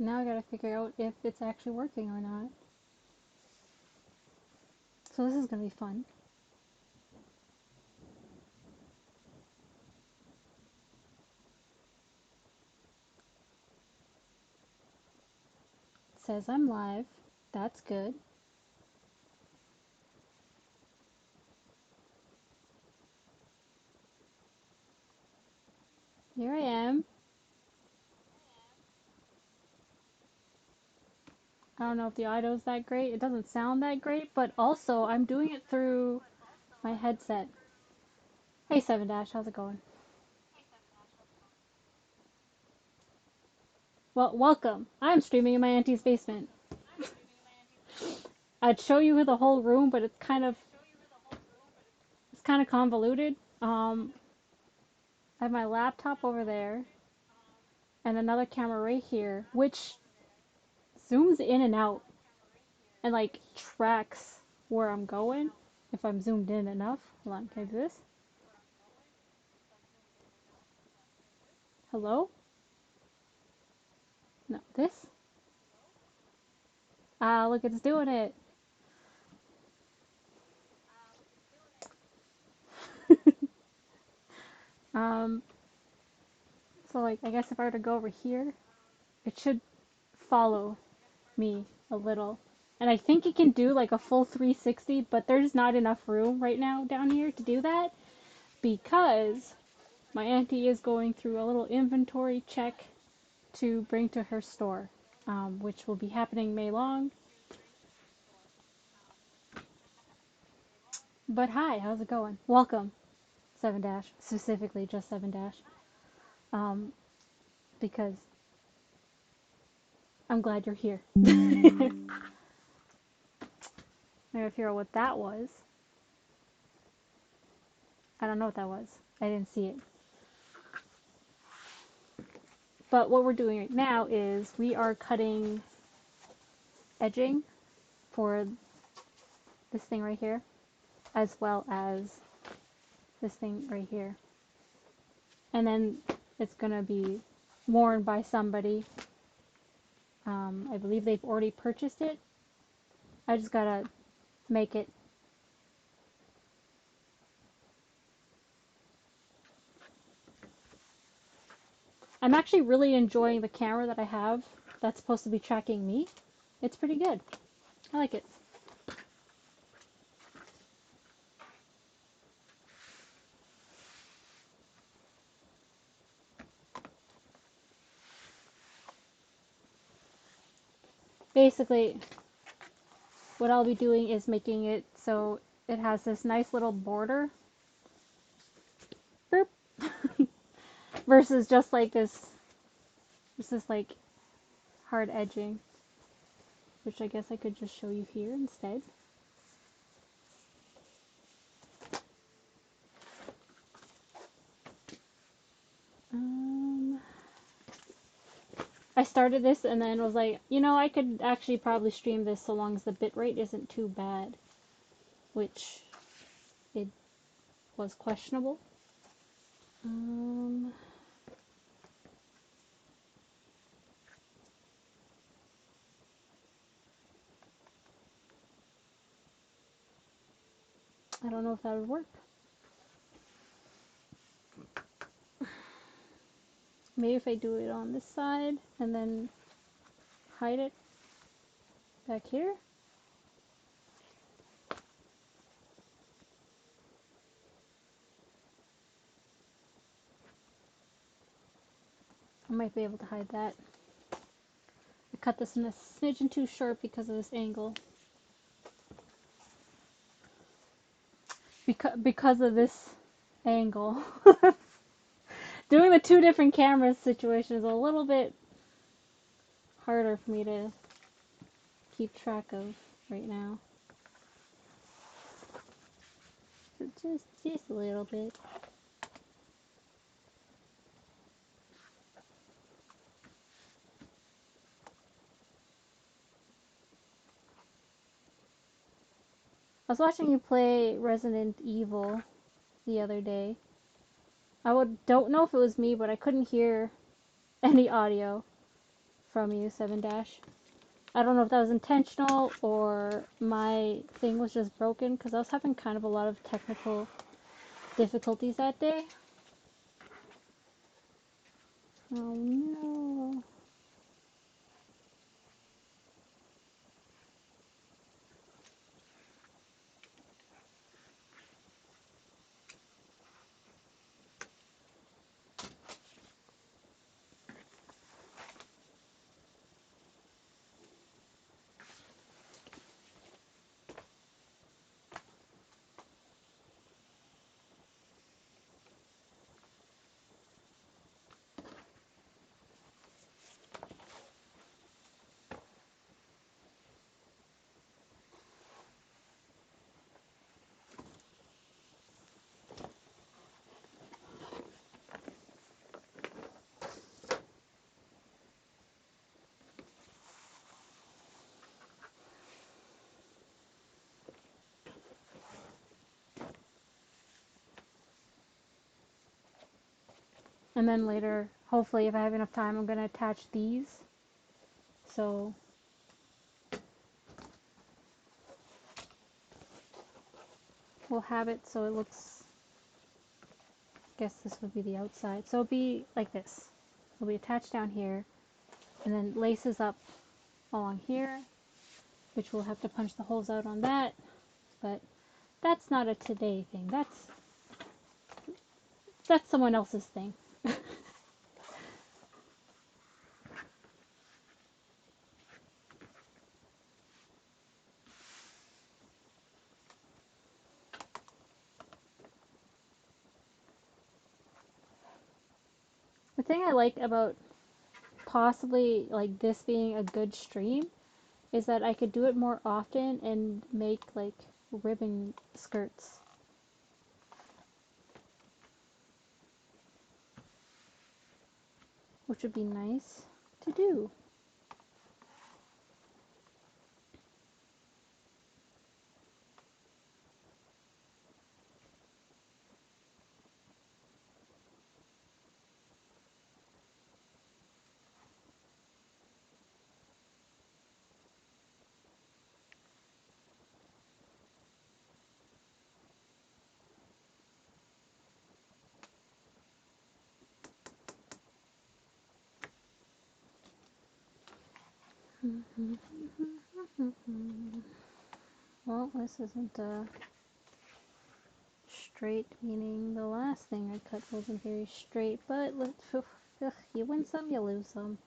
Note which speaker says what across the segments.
Speaker 1: Now I gotta figure out if it's actually working or not. So this is gonna be fun. It says I'm live. That's good. Here I am. I don't know if the audio's that great. It doesn't sound that great, but also I'm doing it through my headset. Hey Seven Dash, how's it going? Well, welcome. I'm streaming in my auntie's basement. I'd show you the whole room, but it's kind of convoluted. I have my laptop over there and another camera right here, which zooms in and out and like tracks where I'm going if I'm zoomed in enough. Hold on, can I do this? Hello? No, this? Ah, look, it's doing it. um, so like, I guess if I were to go over here, it should follow me a little. And I think it can do like a full 360, but there's not enough room right now down here to do that because my auntie is going through a little inventory check to bring to her store, which will be happening May long. But hi, how's it going? Welcome, Seven Dash, specifically just Seven Dash, um, because I'm glad you're here. I gotta figure out what that was. I don't know what that was. I didn't see it. But what we're doing right now is we are cutting edging for this thing right here, as well as this thing right here. And then it's gonna be worn by somebody. I believe they've already purchased it. I just gotta make it. I'm actually really enjoying the camera that I have that's supposed to be tracking me. It's pretty good. I like it. Basically, what I'll be doing is making it so it has this nice little border. Boop. Versus just like this is like hard edging, which I guess I could just show you here instead. Um, I started this and then was like, I could actually probably stream this so long as the bitrate isn't too bad, which it was questionable. Um, I don't know if that would work. Maybe if I do it on this side and then hide it back here. I might be able to hide that. I cut this in a smidgen too short because of this angle. Because of this angle. Doing the two different cameras situation is a little bit harder for me to keep track of right now. So just a little bit. I was watching you play Resident Evil the other day. Don't know if it was me, but I couldn't hear any audio. from you, 7 dash. I don't know if that was intentional or my thing was just broken because I was having kind of a lot of technical difficulties that day. Oh no. And then later, hopefully if I have enough time, I'm going to attach these. So we'll have it so it looks, I guess this would be the outside. So it'll be like this. It'll be attached down here and then laces up along here, which we'll have to punch the holes out on that. But that's not a today thing. That's someone else's thing. The thing I like about possibly like this being a good stream is that I could do it more often and make like ribbon skirts, which would be nice to do. Well, this isn't straight, meaning the last thing I cut wasn't very straight, but you win some, you lose some.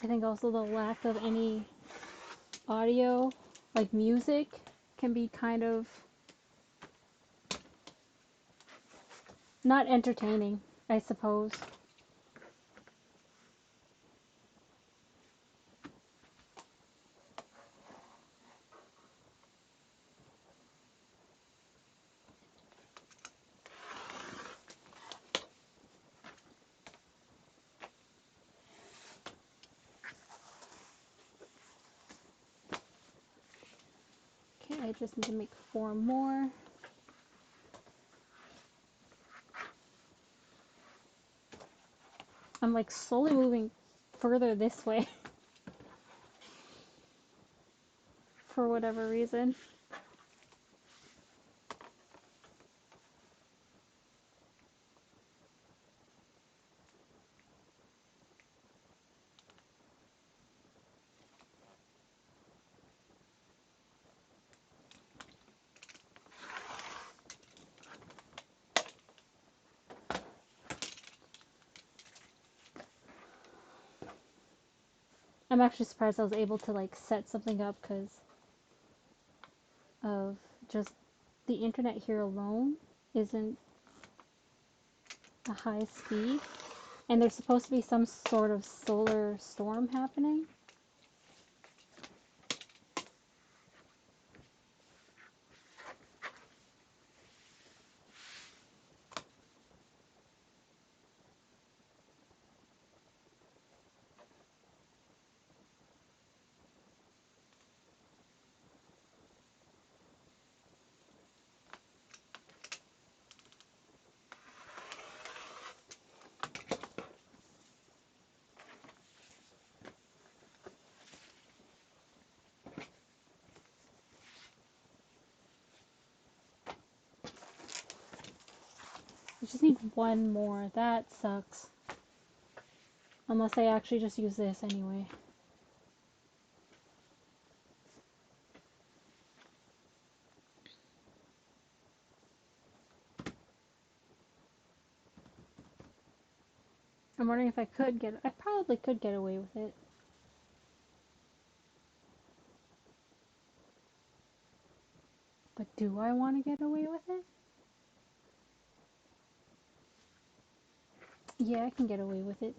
Speaker 1: I think also the lack of any audio, like music, can be kind of not entertaining, I suppose. Okay, I just need to make 4 more. I'm like slowly moving further this way for whatever reason. I'm actually surprised I was able to like set something up because of just the internet here alone isn't a high speed, and there's supposed to be some sort of solar storm happening. I just need one more. That sucks. Unless I actually just use this anyway. I'm wondering if I could get... I probably could get away with it. But do I want to get away with it? Yeah, I can get away with it.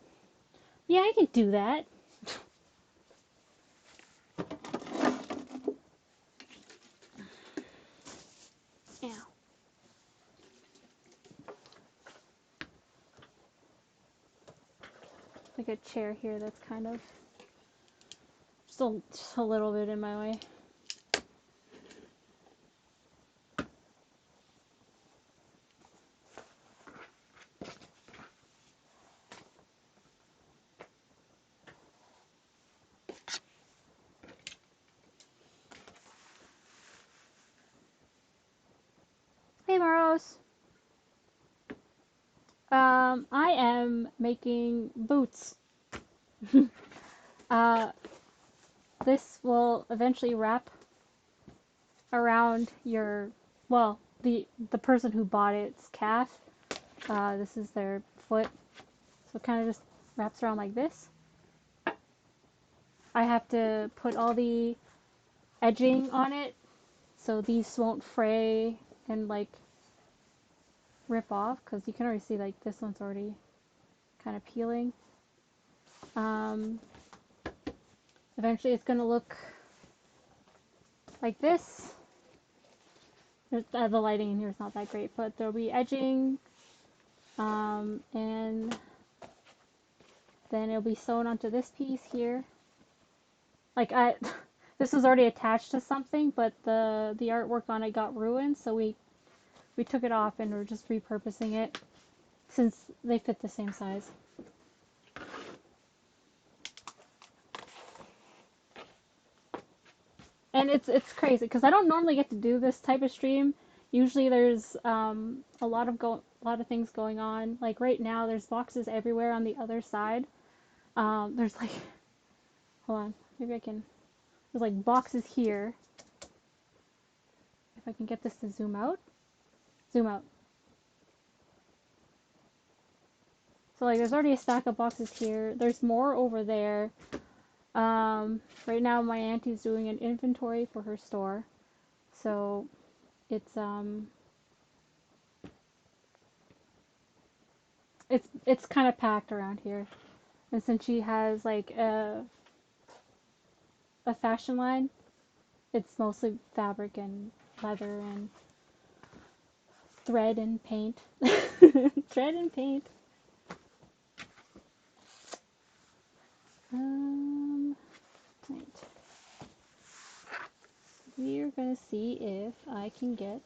Speaker 1: Yeah, I can do that. Ow. Like a chair here that's kind of just a little bit in my way. Hey, Maros. I am making boots. uh, this will eventually wrap around your, well, the person who bought it's calf. This is their foot, so it kind of just wraps around like this. I have to put all the edging on it so these won't fray and like rip off, because you can already see like this one's already kind of peeling. Eventually it's going to look like this. The lighting in here is not that great, but there'll be edging, and then it'll be sewn onto this piece here. Like this was already attached to something, but the artwork on it got ruined, so we took it off and we're just repurposing it since they fit the same size. And it's crazy because I don't normally get to do this type of stream. Usually there's a lot of things going on. Like right now, there's boxes everywhere on the other side. There's like, hold on, maybe I can. There's like boxes here. If I can get this to zoom out. Zoom out. So like there's already a stack of boxes here. There's more over there. Right now my auntie's doing an inventory for her store. So it's it's kind of packed around here. And since she has like a fashion line, it's mostly fabric and leather and thread and paint. Thread and paint. Right. We're gonna see if I can get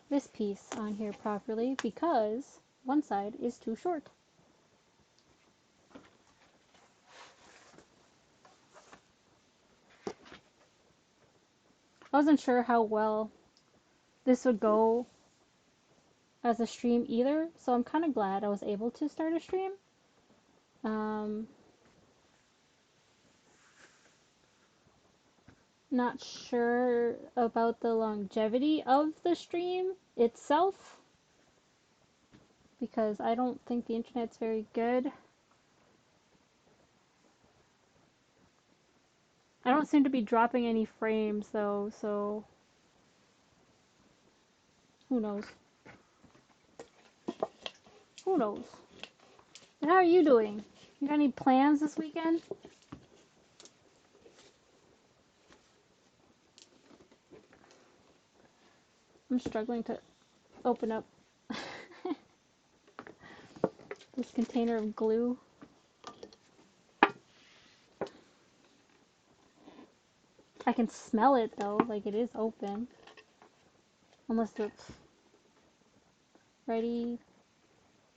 Speaker 1: this piece on here properly because one side is too short. I wasn't sure how well this would go as a stream either, so I'm kind of glad I was able to start a stream. Not sure about the longevity of the stream itself. because I don't think the internet's very good. I don't seem to be dropping any frames though, so who knows? Who knows? And how are you doing? You got any plans this weekend? I'm struggling to open up this container of glue. I can smell it though, like it is open. Unless it's righty,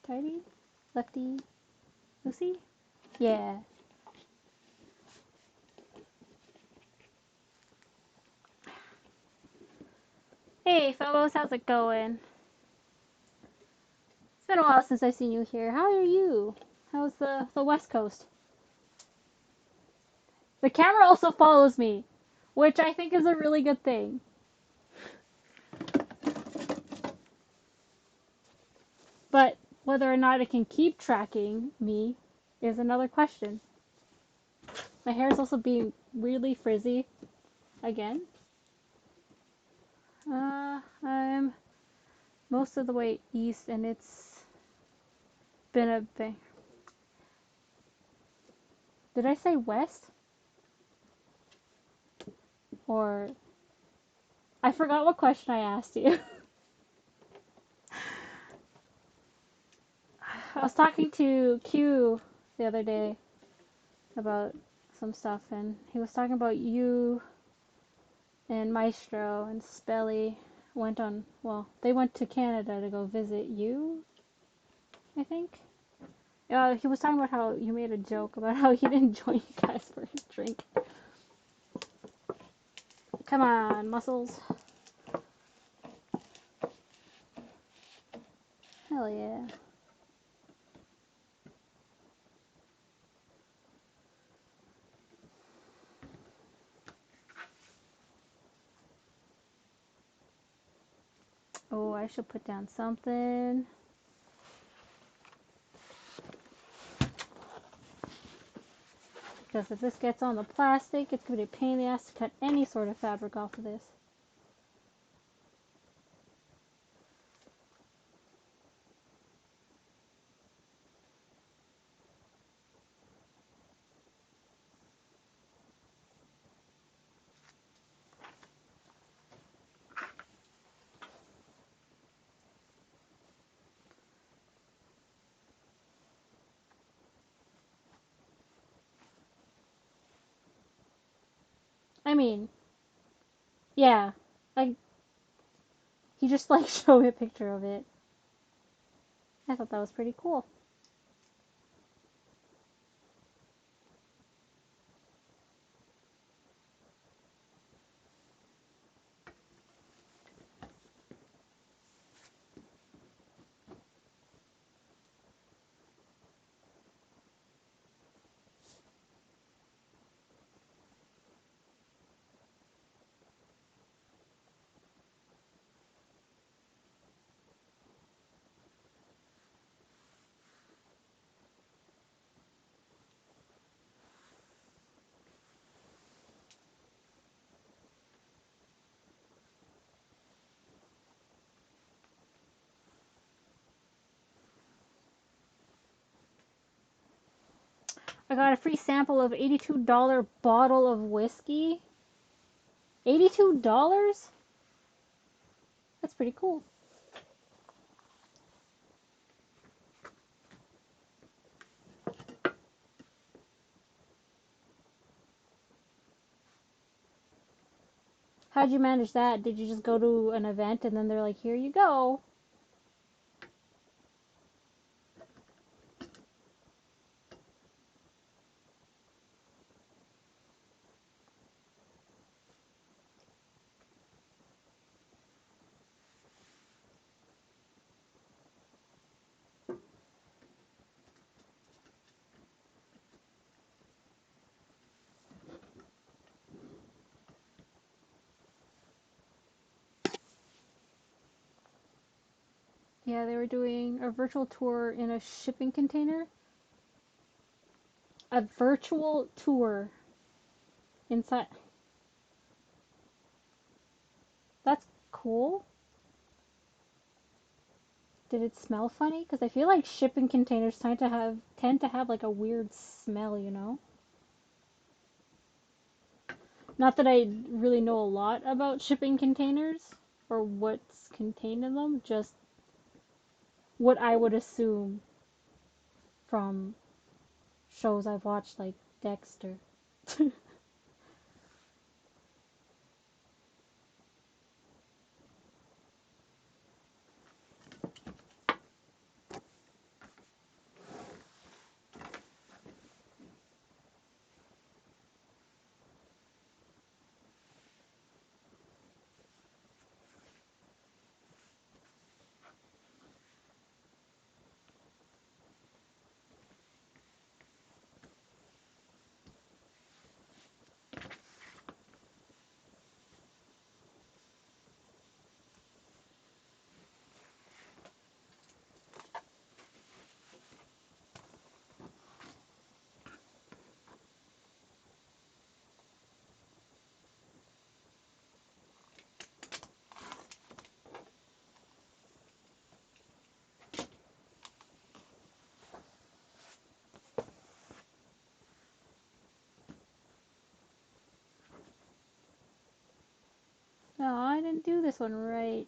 Speaker 1: tighty, lefty, loosey? Yeah. Hey, Phobos, how's it going? It's been a while since I've seen you here. How are you? How's the West Coast? The camera also follows me, which I think is a really good thing. But whether or not it can keep tracking me is another question. My hair is also being weirdly frizzy again. I'm most of the way east, and it's been a bit. Did I say west? Or I forgot what question I asked you. I was talking to Q the other day about some stuff, and he was talking about you and Maestro and Spelly went on, well, they went to Canada to go visit you, I think. He was talking about how you made a joke about how he didn't join you guys for his drink. Come on, muscles. Hell yeah. Oh, I should put down something. Because if this gets on the plastic, it's going to be a pain in the ass to cut any sort of fabric off of this. I mean, yeah. He just like showed me a picture of it. I thought that was pretty cool. I got a free sample of $82 bottle of whiskey. $82? That's pretty cool. How'd you manage that? Did you just go to an event and then they're like, here you go? Yeah, they were doing a virtual tour in a shipping container. A virtual tour inside. That's cool. Did it smell funny? Because I feel like shipping containers tend to have like a weird smell, you know? Not that I really know a lot about shipping containers or what's contained in them, just what I would assume from shows I've watched like Dexter. No, I didn't do this one right.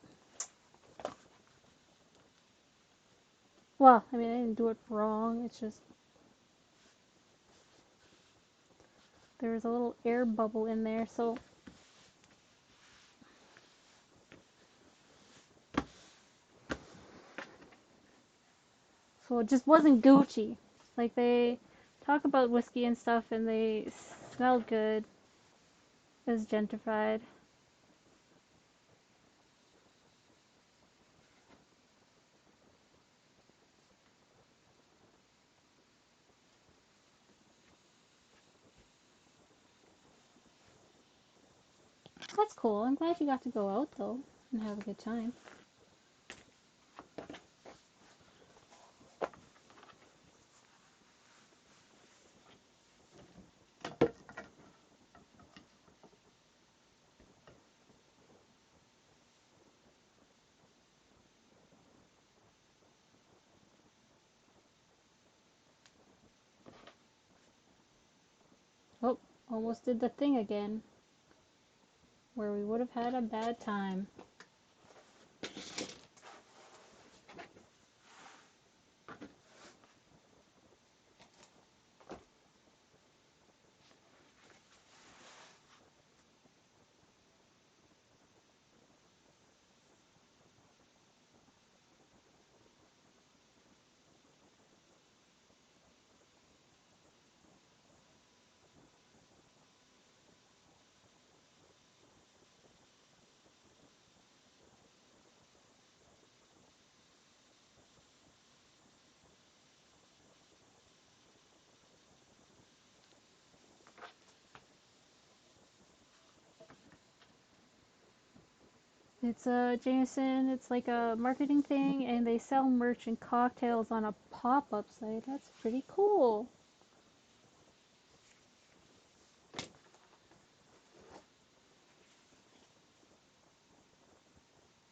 Speaker 1: Well, I mean, I didn't do it wrong. It's just there's a little air bubble in there, so it just wasn't Gucci. Like they talk about whiskey and stuff, and they smell good as gentrified. That's cool. I'm glad you got to go out though and have a good time. Oh, almost did the thing again where we would have had a bad time. It's Jameson. It's like a marketing thing, and they sell merch and cocktails on a pop-up site. That's pretty cool.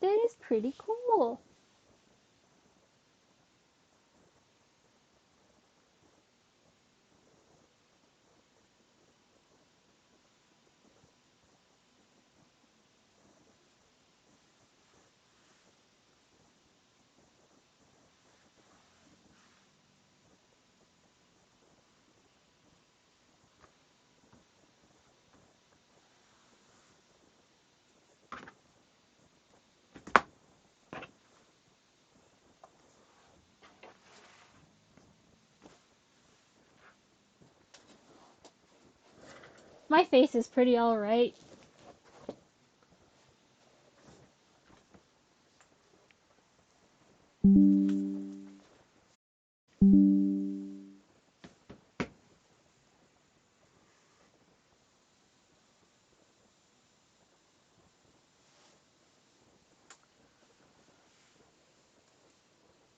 Speaker 1: That is pretty cool. My face is pretty alright.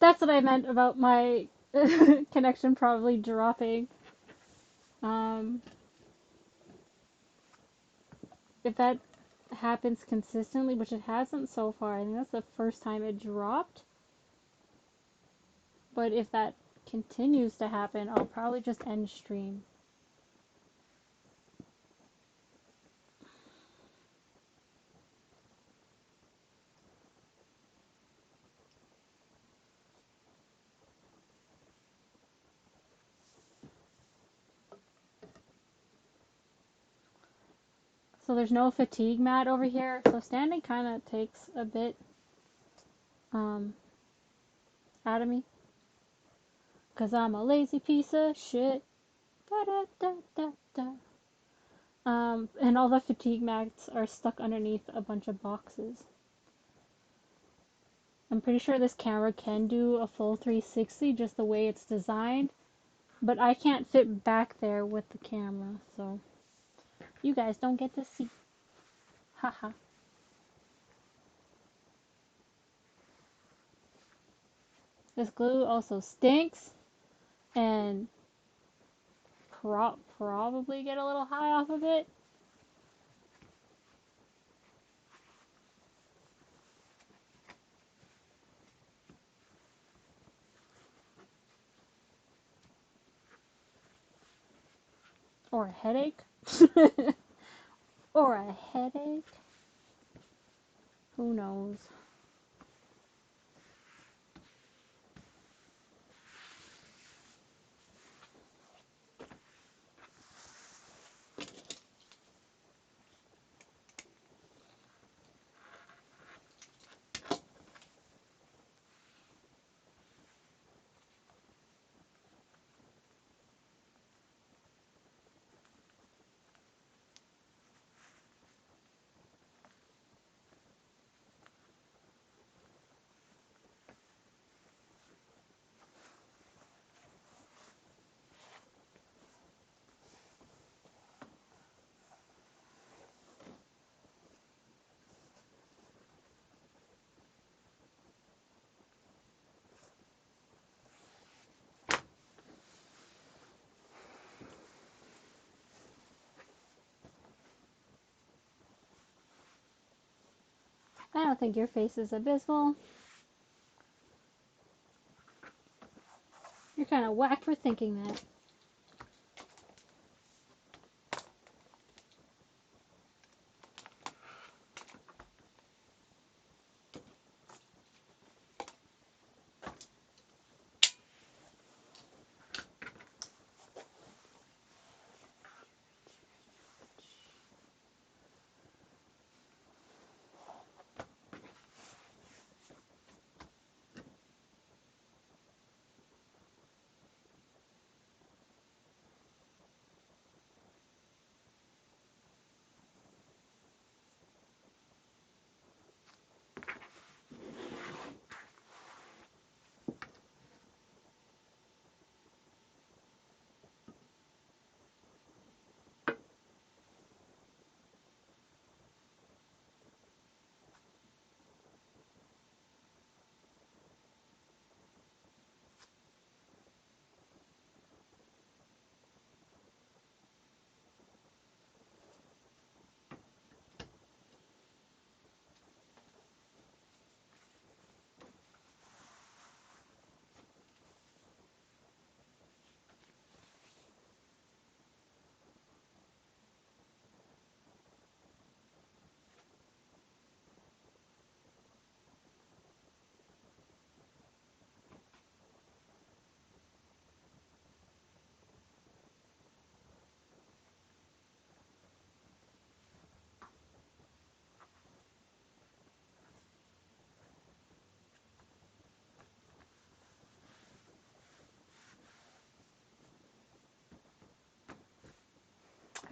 Speaker 1: That's what I meant about my connection probably dropping. Um, if that happens consistently, which it hasn't so far, I think that's the first time it dropped. But if that continues to happen, I'll probably just end stream. So there's no fatigue mat over here, so standing kind of takes a bit um, out of me. Because I'm a lazy piece of shit. Da-da-da-da-da. And all the fatigue mats are stuck underneath a bunch of boxes. I'm pretty sure this camera can do a full 360 just the way it's designed, but I can't fit back there with the camera, so you guys don't get to see. Haha. This glue also stinks and probably get a little high off of it. Or a headache. Or a headache. Who knows? I don't think your face is abysmal. You're kind of whack for thinking that.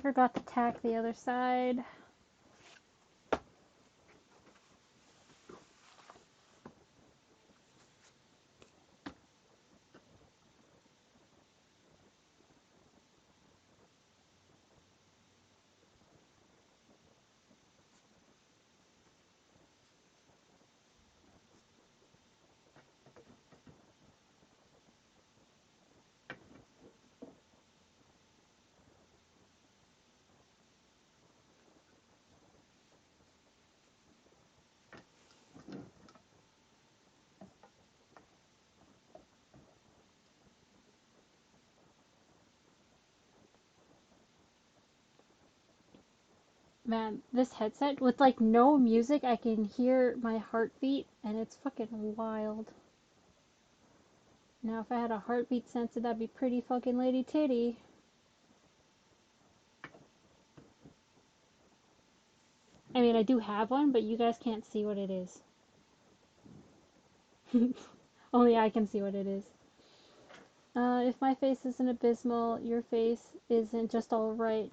Speaker 1: I forgot to tack the other side. Man, this headset with like no music, I can hear my heartbeat and it's fucking wild. Now if I had a heartbeat sensor, that'd be pretty fucking lady titty. I mean, I do have one, but you guys can't see what it is. Only I can see what it is. If my face isn't abysmal, your face isn't just alright.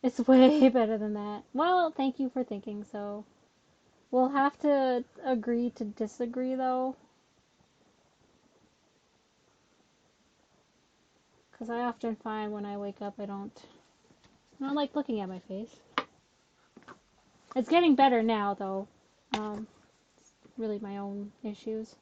Speaker 1: It's way better than that. Well, thank you for thinking so. We'll have to agree to disagree, though. Because I often find when I wake up, I don't like looking at my face. It's getting better now, though. It's really my own issues.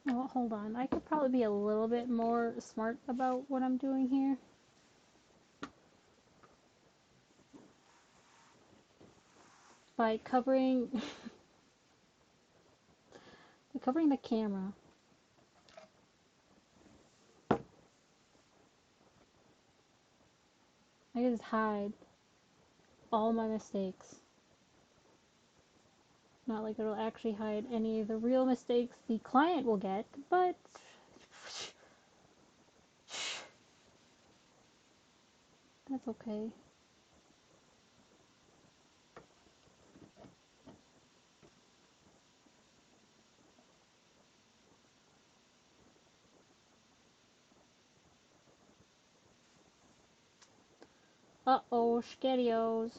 Speaker 1: Well, hold on. I could probably be a little bit more smart about what I'm doing here. By covering... by covering the camera. I can just hide all my mistakes. Not like it'll actually hide any of the real mistakes the client will get, but... that's okay. Uh-oh, SCARIOS.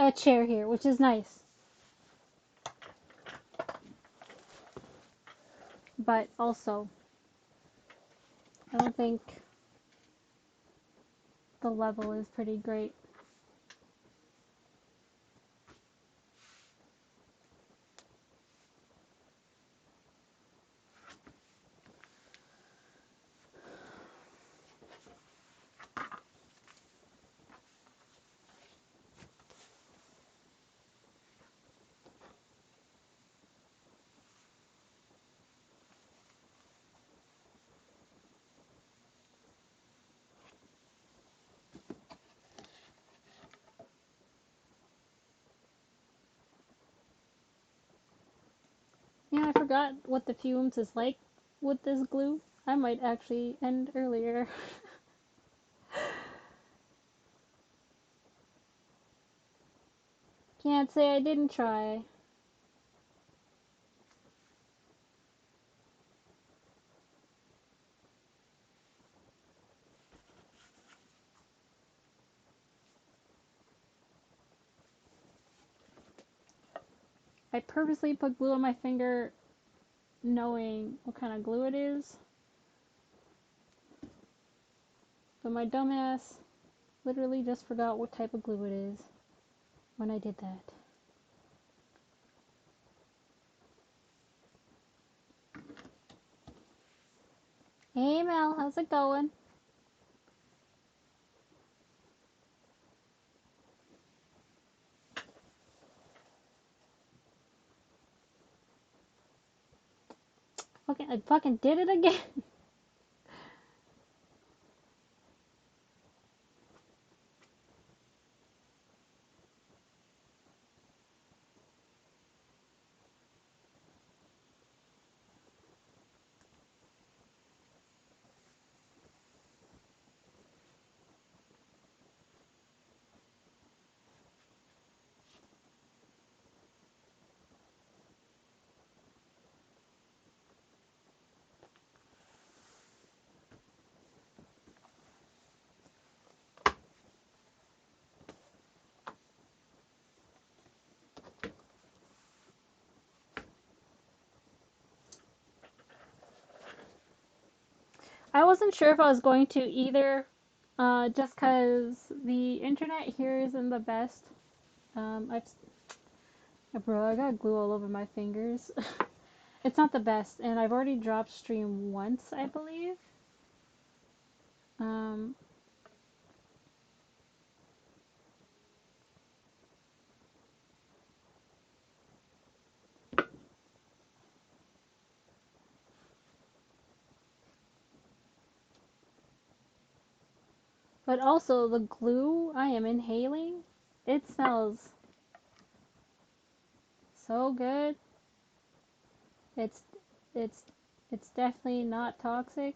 Speaker 1: a chair here, which is nice. But also, I don't think the level is pretty great. Yeah, I forgot what the fumes is like with this glue. I might actually end earlier. Can't say I didn't try. I purposely put glue on my finger knowing what kind of glue it is. But my dumbass literally just forgot what type of glue it is when I did that. Hey Mel, how's it going? I fucking did it again. I wasn't sure if I was going to either, just because the internet here isn't the best. Bro, I got glue all over my fingers. It's not the best, and I've already dropped stream once, I believe. Um, but also the glue I am inhaling, it smells so good. It's it's it's definitely not toxic.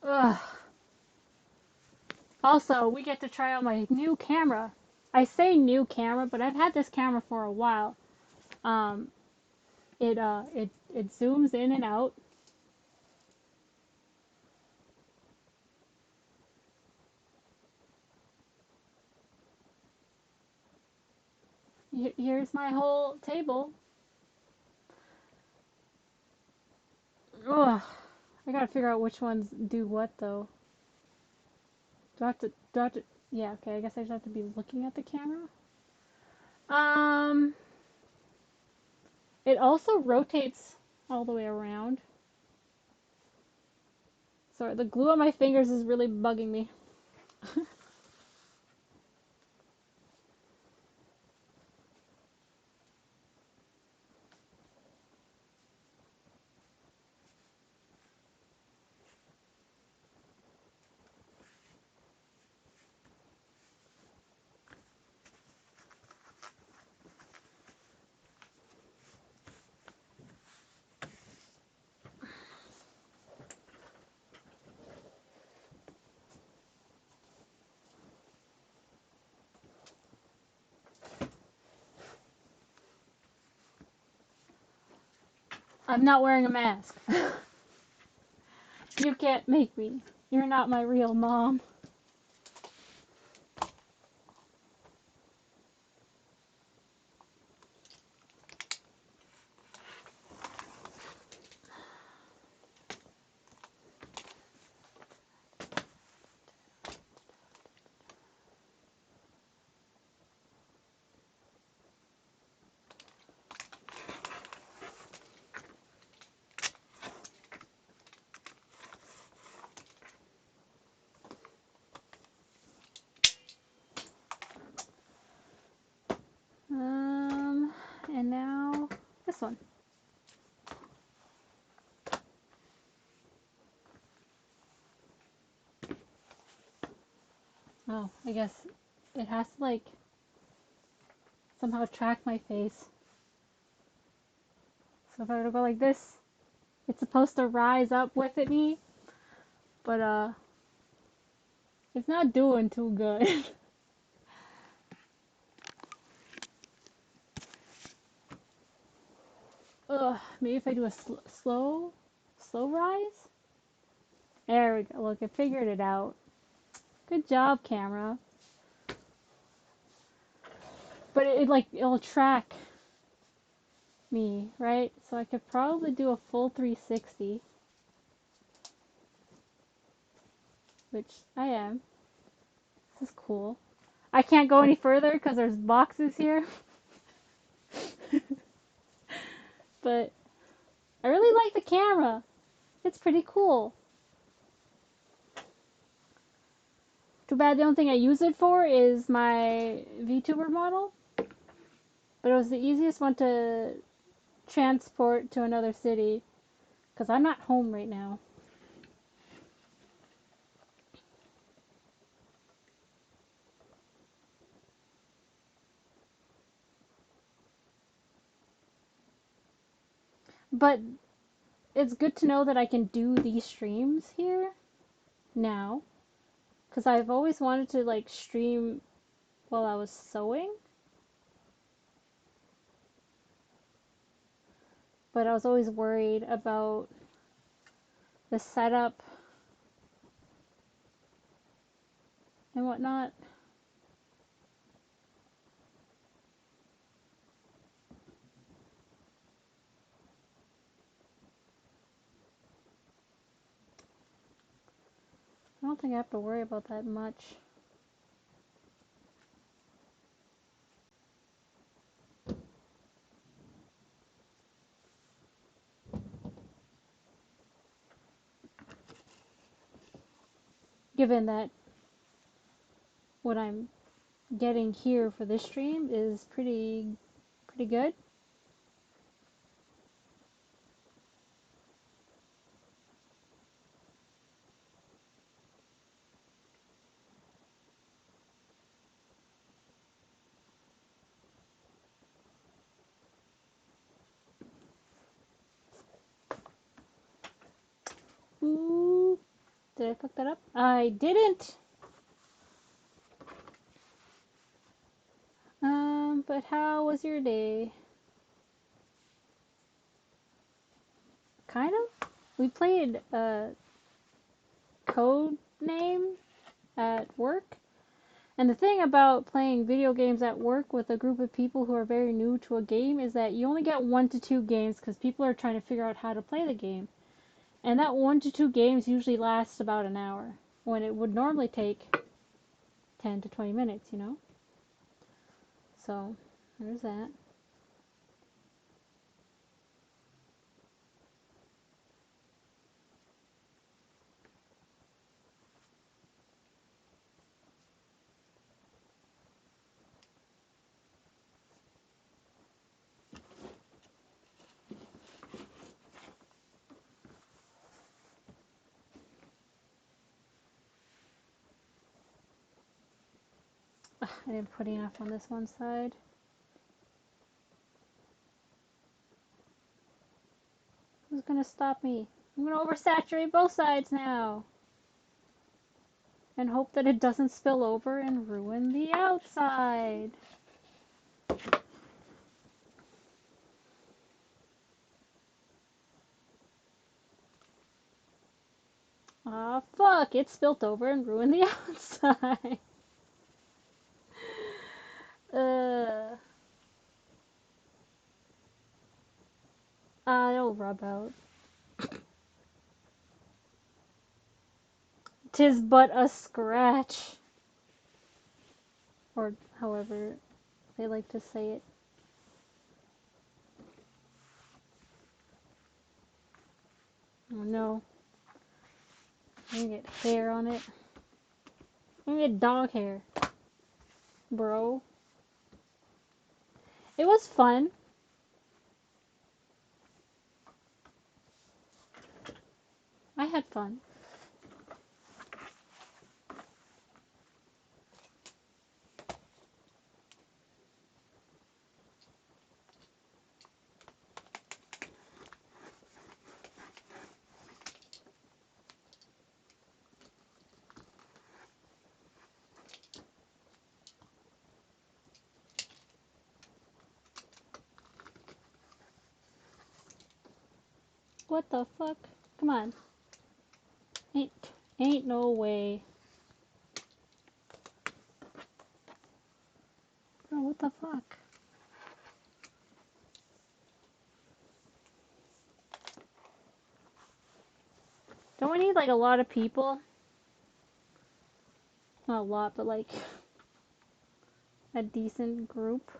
Speaker 1: Ugh. Also, we get to try out my new camera. I say new camera, but I've had this camera for a while. Um, it zooms in and out. Here's my whole table. Ugh. I gotta figure out which ones do what though. Do I have to, yeah, okay, I guess I just have to be looking at the camera. Um, it also rotates all the way around. Sorry, the glue on my fingers is really bugging me. I'm not wearing a mask. You can't make me. You're not my real mom. And now this one. Oh, I guess it has to like somehow track my face. So if I were to go like this, it's supposed to rise up with me, but it's not doing too good. Ugh, maybe if I do a slow rise? There we go. Look, I figured it out. Good job, camera. But it'll track me, right? So I could probably do a full 360, which I am. This is cool. I can't go any further because there's boxes here. But I really like the camera. It's pretty cool. Too bad the only thing I use it for is my VTuber model. But it was the easiest one to transport to another city because I'm not home right now. But it's good to know that I can do these streams here now because I've always wanted to like stream while I was sewing, but I was always worried about the setup and whatnot. I don't think I have to worry about that much. Given that what I'm getting here for this stream is pretty good. Ooh, did I fuck that up? I didn't. But how was your day? Kind of. We played Code Name at work. And the thing about playing video games at work with a group of people who are very new to a game is that you only get 1 to 2 games because people are trying to figure out how to play the game. And that 1 to 2 games usually lasts about an hour, when it would normally take 10 to 20 minutes, you know? So, there's that. Ugh, I didn't put enough on this one side. Who's gonna stop me? I'm gonna oversaturate both sides now. And hope that it doesn't spill over and ruin the outside. Ah, fuck! It spilt over and ruined the outside. uh, it'll rub out. Tis but a scratch. Or however they like to say it. Oh no. I'm gonna get hair on it. I'm gonna get dog hair. Bro. It was fun. I had fun. What the fuck? Come on. Ain't no way. Bro, what the fuck? Don't we need like a lot of people? Not a lot, but like a decent group.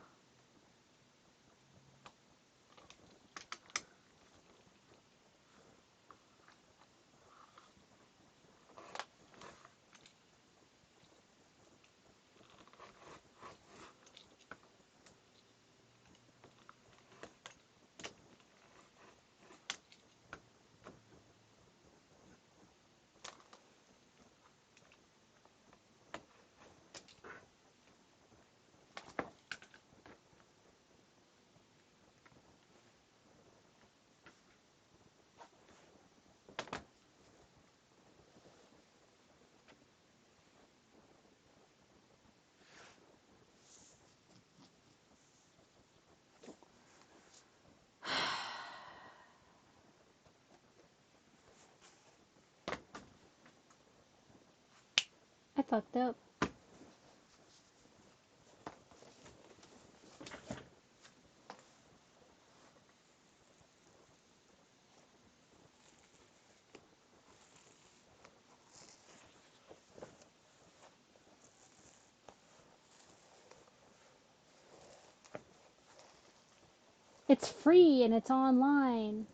Speaker 1: I fucked up. It's free and it's online.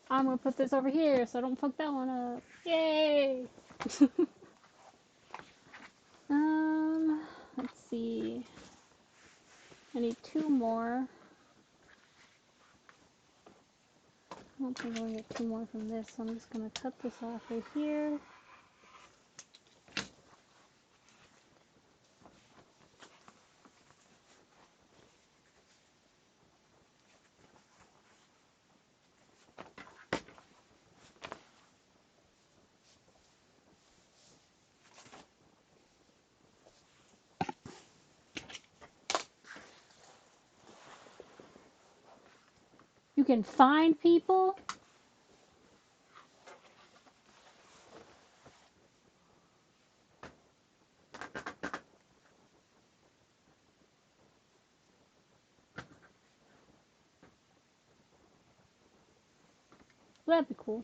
Speaker 1: I'm gonna put this over here so I don't fuck that one up. Yay! Let's see. I need two more. I don't think I'm gonna get two more from this, so I'm just gonna cut this off right here. You can find people? That'd be cool.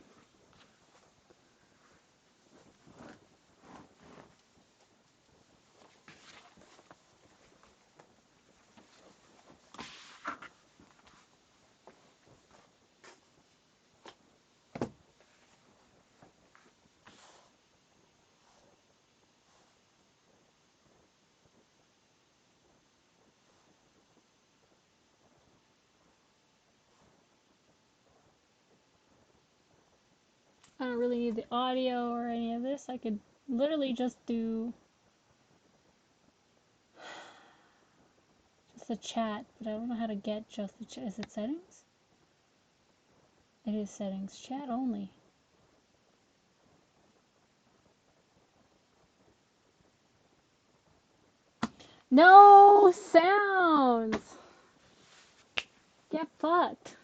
Speaker 1: I don't really need the audio or any of this. I could literally just do just a chat, but I don't know how to get just the chat. Is it settings? It is settings. Chat only. No sounds! Get fucked.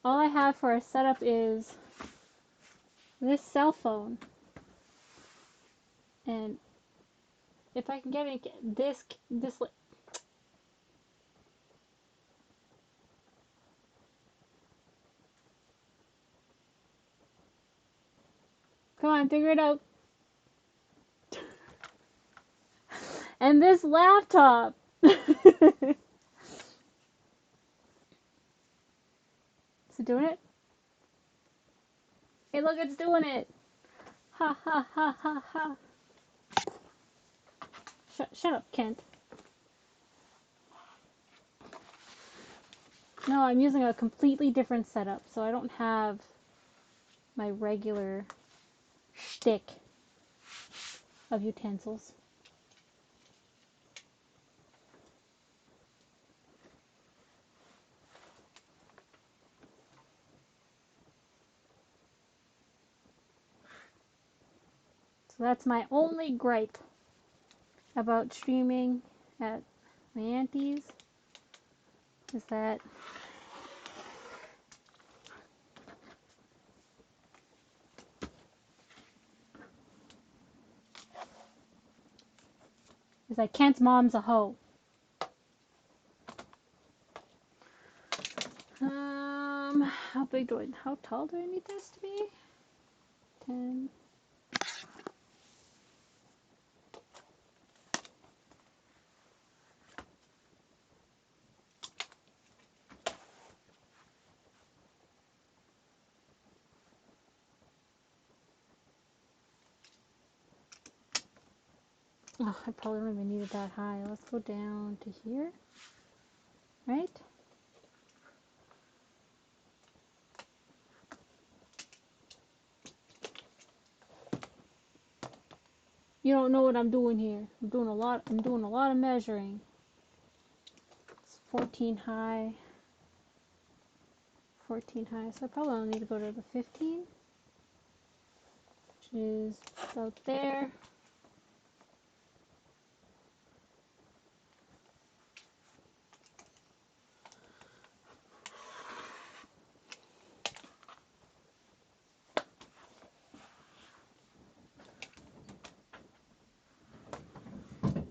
Speaker 1: All I have for a setup is this cell phone. And if I can get it, this. Come on, figure it out. And this laptop. Is it doing it? Hey, look, it's doing it. Ha ha ha ha ha. Shut up, Kent. No, I'm using a completely different setup, so I don't have my regular shtick of utensils. So that's my only gripe about streaming at my auntie's, is that Kent's mom's a hoe. How tall do I need this to be? 10. Oh, I probably don't even need it that high. Let's go down to here. Right? You don't know what I'm doing here. I'm doing a lot of measuring. It's 14 high. 14 high. So I probably only need to go to the 15, which is about there.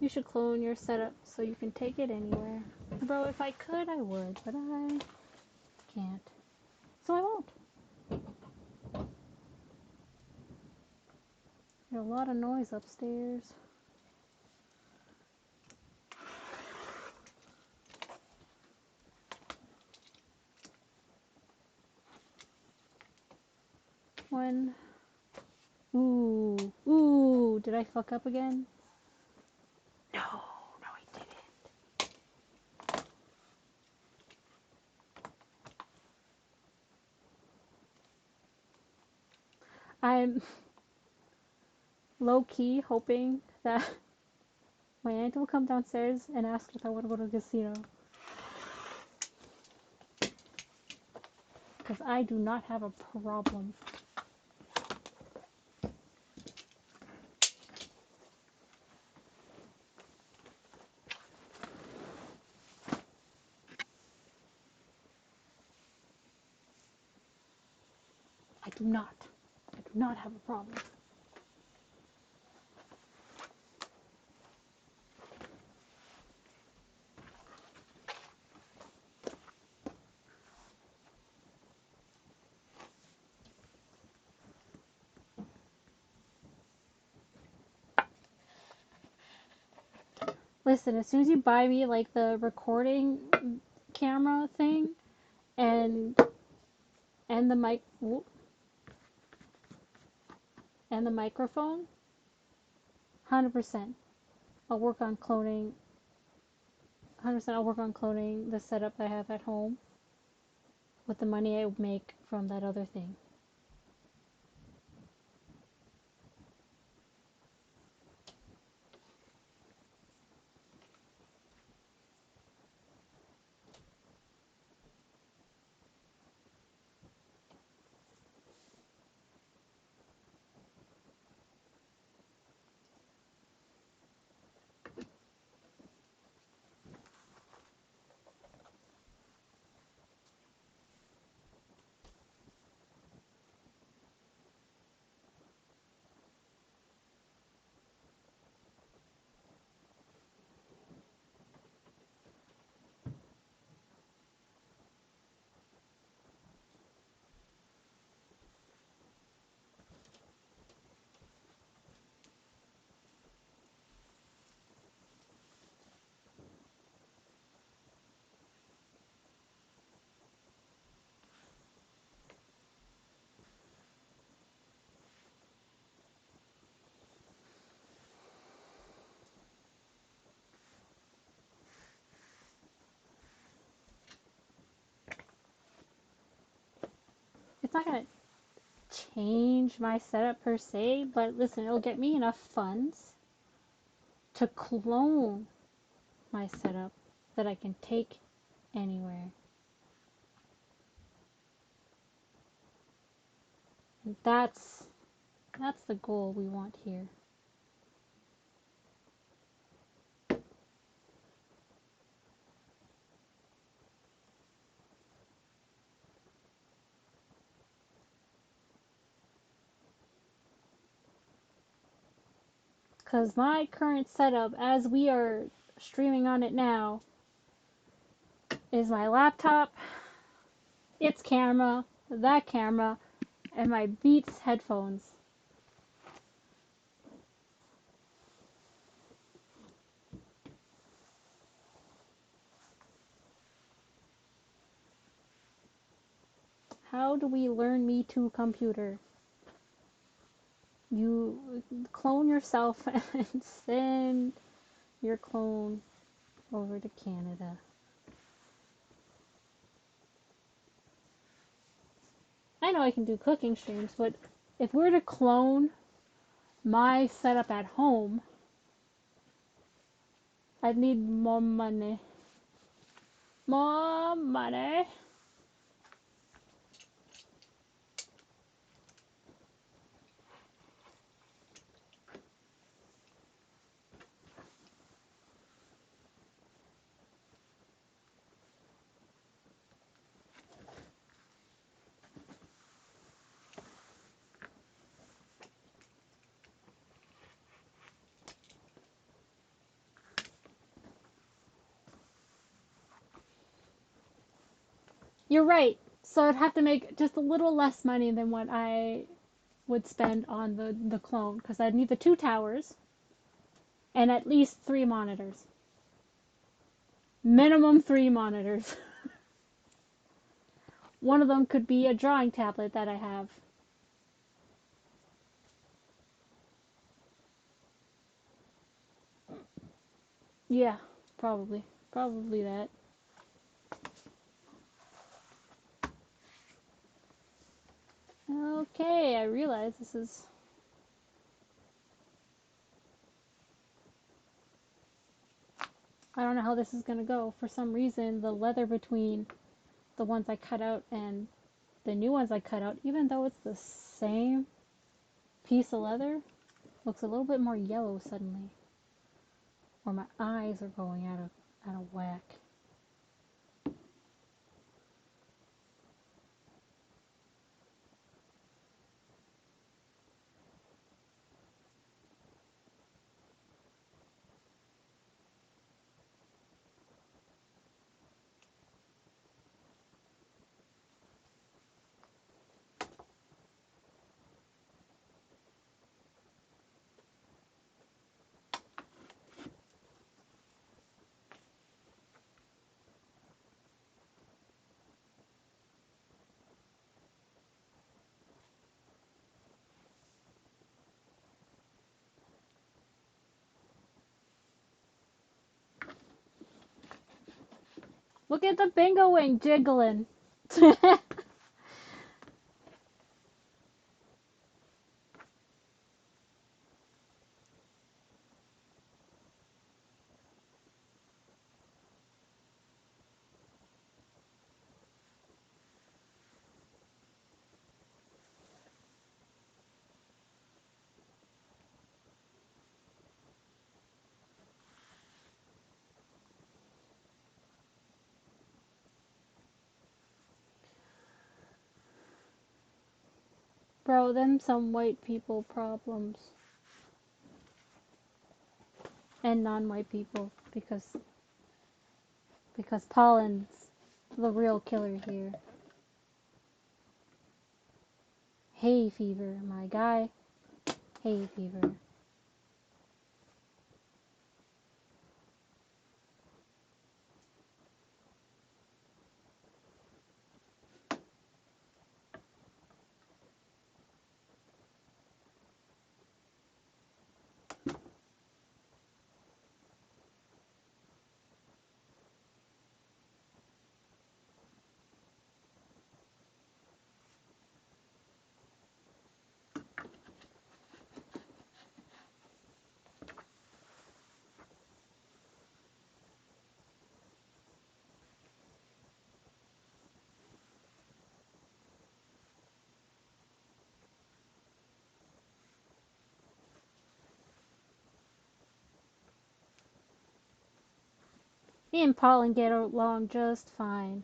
Speaker 1: You should clone your setup so you can take it anywhere. Bro, if I could, I would, but I can't. So I won't. There's a lot of noise upstairs. One. Ooh, did I fuck up again? No, I didn't. I'm low-key hoping that my aunt will come downstairs and ask if I want to go to the casino. Because I do not have a problem. I do not have a problem. Listen, as soon as you buy me like the recording camera thing and and the mic and the microphone, 100%. I'll work on cloning. 100%. I'll work on cloning the setup I have at home with the money I make from that other thing. It's not gonna change my setup per se, but listen, it'll get me enough funds to clone my setup that I can take anywhere. And that's the goal we want here. Because my current setup, as we are streaming on it now, is my laptop, its camera, that camera, and my Beats headphones. How do we learn Me Too computer? You clone yourself and send your clone over to Canada. I know I can do cooking streams, but if we're to clone my setup at home, I'd need more money. More money. You're right. So I'd have to make just a little less money than what I would spend on the clone, because I'd need the 2 towers and at least 3 monitors. Minimum 3 monitors. One of them could be a drawing tablet that I have. Yeah, probably. Probably that. Okay, I realize this is... I don't know how this is going to go. For some reason, the leather between the ones I cut out and the new ones I cut out, even though it's the same piece of leather, looks a little bit more yellow suddenly. Or my eyes are going out of whack. Look at the bingo wing jiggling. Bro, them some white people problems. And non-white people, because pollen's the real killer here. Hay fever, my guy. Hay fever. Me and pollen get along just fine.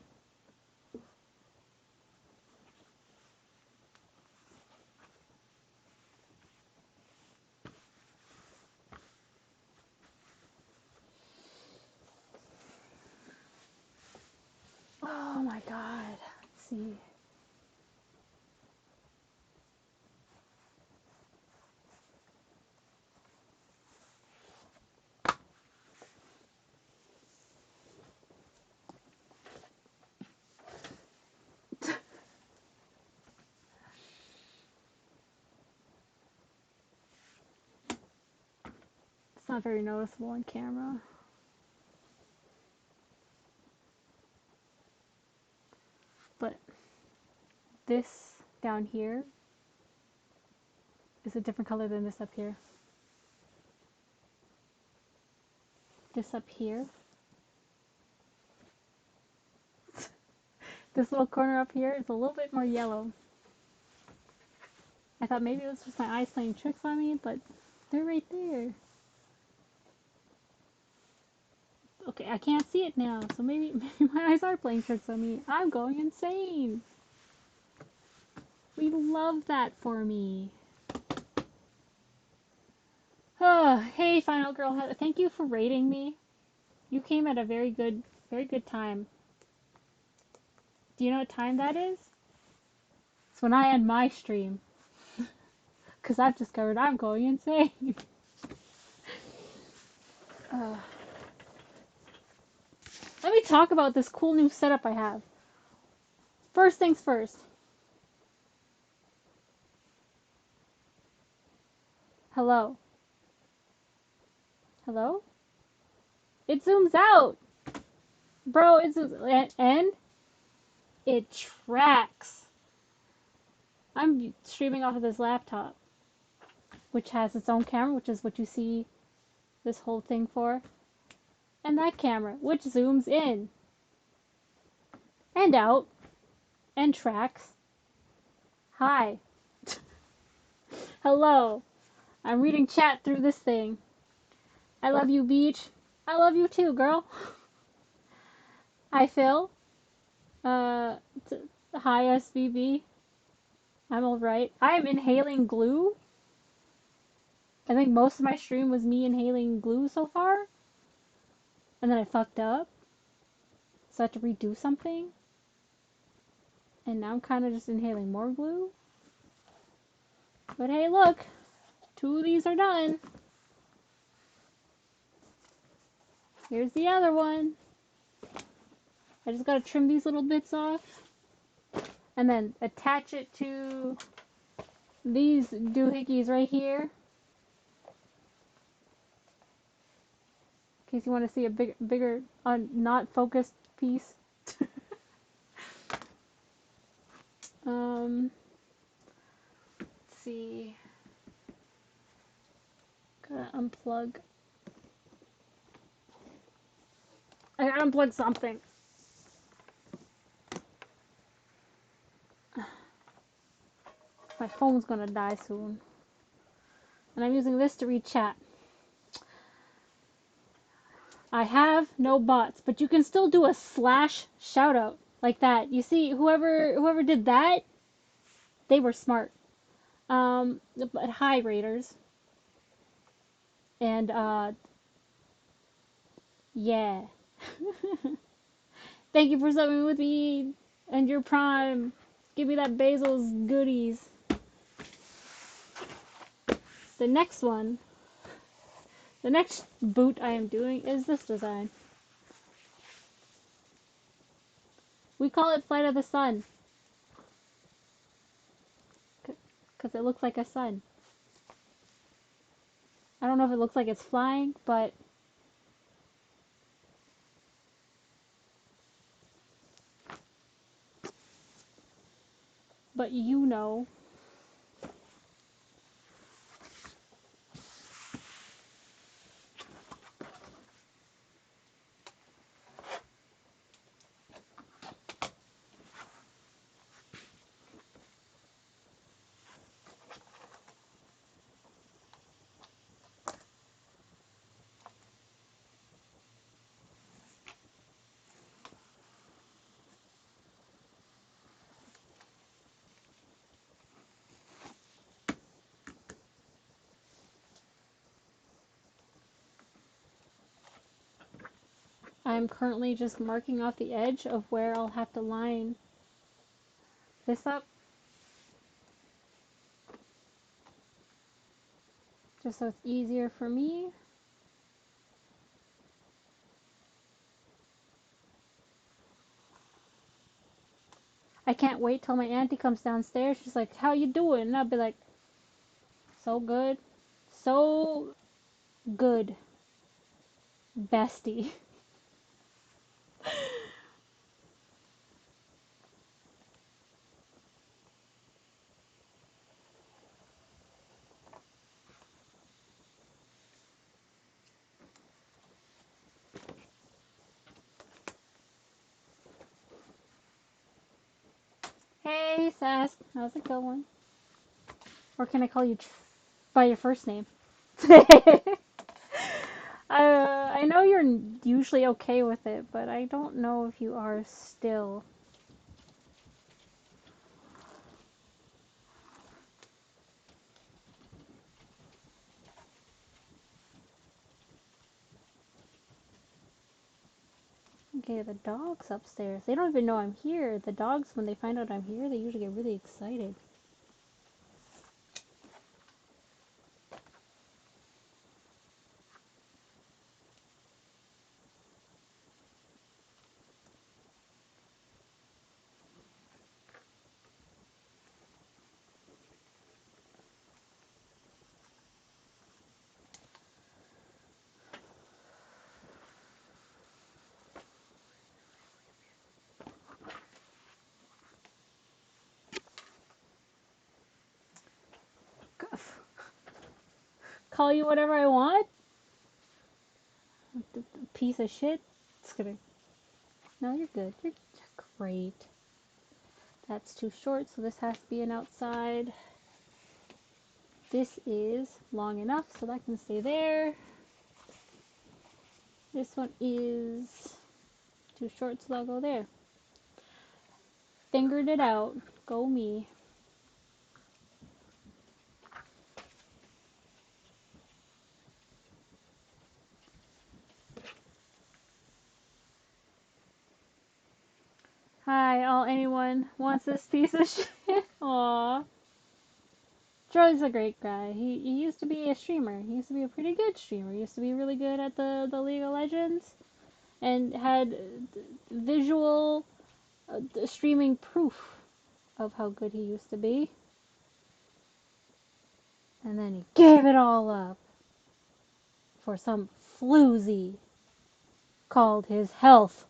Speaker 1: Oh my god. Let's see. It's not very noticeable on camera. But this down here is a different color than this up here. This up here. This little corner up here is a little bit more yellow. I thought maybe it was just my eyes playing tricks on me, but they're right there. Okay, I can't see it now, so maybe my eyes are playing tricks on me. I'm going insane. We love that for me. Oh, hey, Final Girl, thank you for rating me. You came at a very good time. Do you know what time that is? It's when I end my stream. Because I've discovered I'm going insane. Let me talk about this cool new setup I have. First things first. Hello. Hello? It zooms out! Bro, it zooms... And it tracks. I'm streaming off of this laptop, which has its own camera, which is what you see this whole thing for. And that camera, which zooms in. And out. And tracks. Hi. Hello. I'm reading chat through this thing. I love you, Beach. I love you too, girl. Hi, Phil. Hi, SVB. I'm alright. I am inhaling glue. I think most of my stream was me inhaling glue so far. And then I fucked up. So I had to redo something. And now I'm kind of just inhaling more glue. But hey, look. 2 of these are done. Here's the other one. I just gotta trim these little bits off. And then attach it to these doohickeys right here. In case you want to see a bigger, not focused piece. Let's see. Gotta unplug. I gotta unplug something. My phone's gonna die soon. And I'm using this to read chat. I have no bots, but you can still do a slash shout out like that. You see, whoever did that, they were smart. But hi Raiders. And yeah. Thank you for subbing with me and your prime. Give me that Basil's goodies. The next one, the next boot I am doing is this design. We call it Flight of the Sun. Because it looks like a sun. I don't know if it looks like it's flying, but you know. I'm currently just marking off the edge of where I'll have to line this up. Just so it's easier for me. I can't wait till my auntie comes downstairs. She's like, "How you doing?" And I'll be like, "So good. So good, bestie." Hey, Sass. How's it going? Or can I call you by your first name? I know you're usually okay with it, but I don't know if you are still. Okay, the dogs upstairs. They don't even know I'm here. The dogs, when they find out I'm here, they usually get really excited. Call you whatever I want? Piece of shit? Just kidding. No, you're good. You're great. That's too short, so this has to be an outside. This is long enough, so that can stay there. This one is too short, so that'll go there. Fingered it out. Go me. Hi, all anyone wants this piece of shit? Aww. Charlie's a great guy. He used to be a streamer. He used to be a pretty good streamer. He used to be really good at the League of Legends and had visual streaming proof of how good he used to be. And then he gave it all up for some floozy called his health.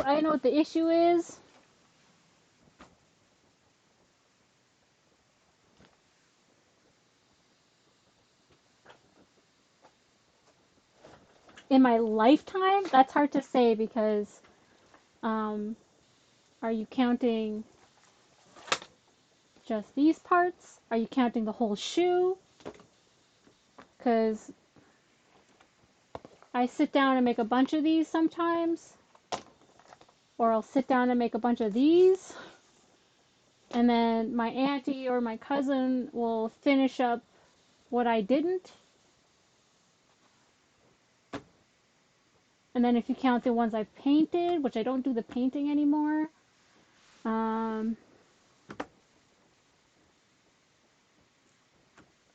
Speaker 1: I know what the issue is. In my lifetime, that's hard to say because, um, are you counting just these parts? Are you counting the whole shoe? Because I sit down and make a bunch of these sometimes, or I'll sit down and make a bunch of these, and then my auntie or my cousin will finish up what I didn't. And then if you count the ones I've painted, which I don't do the painting anymore,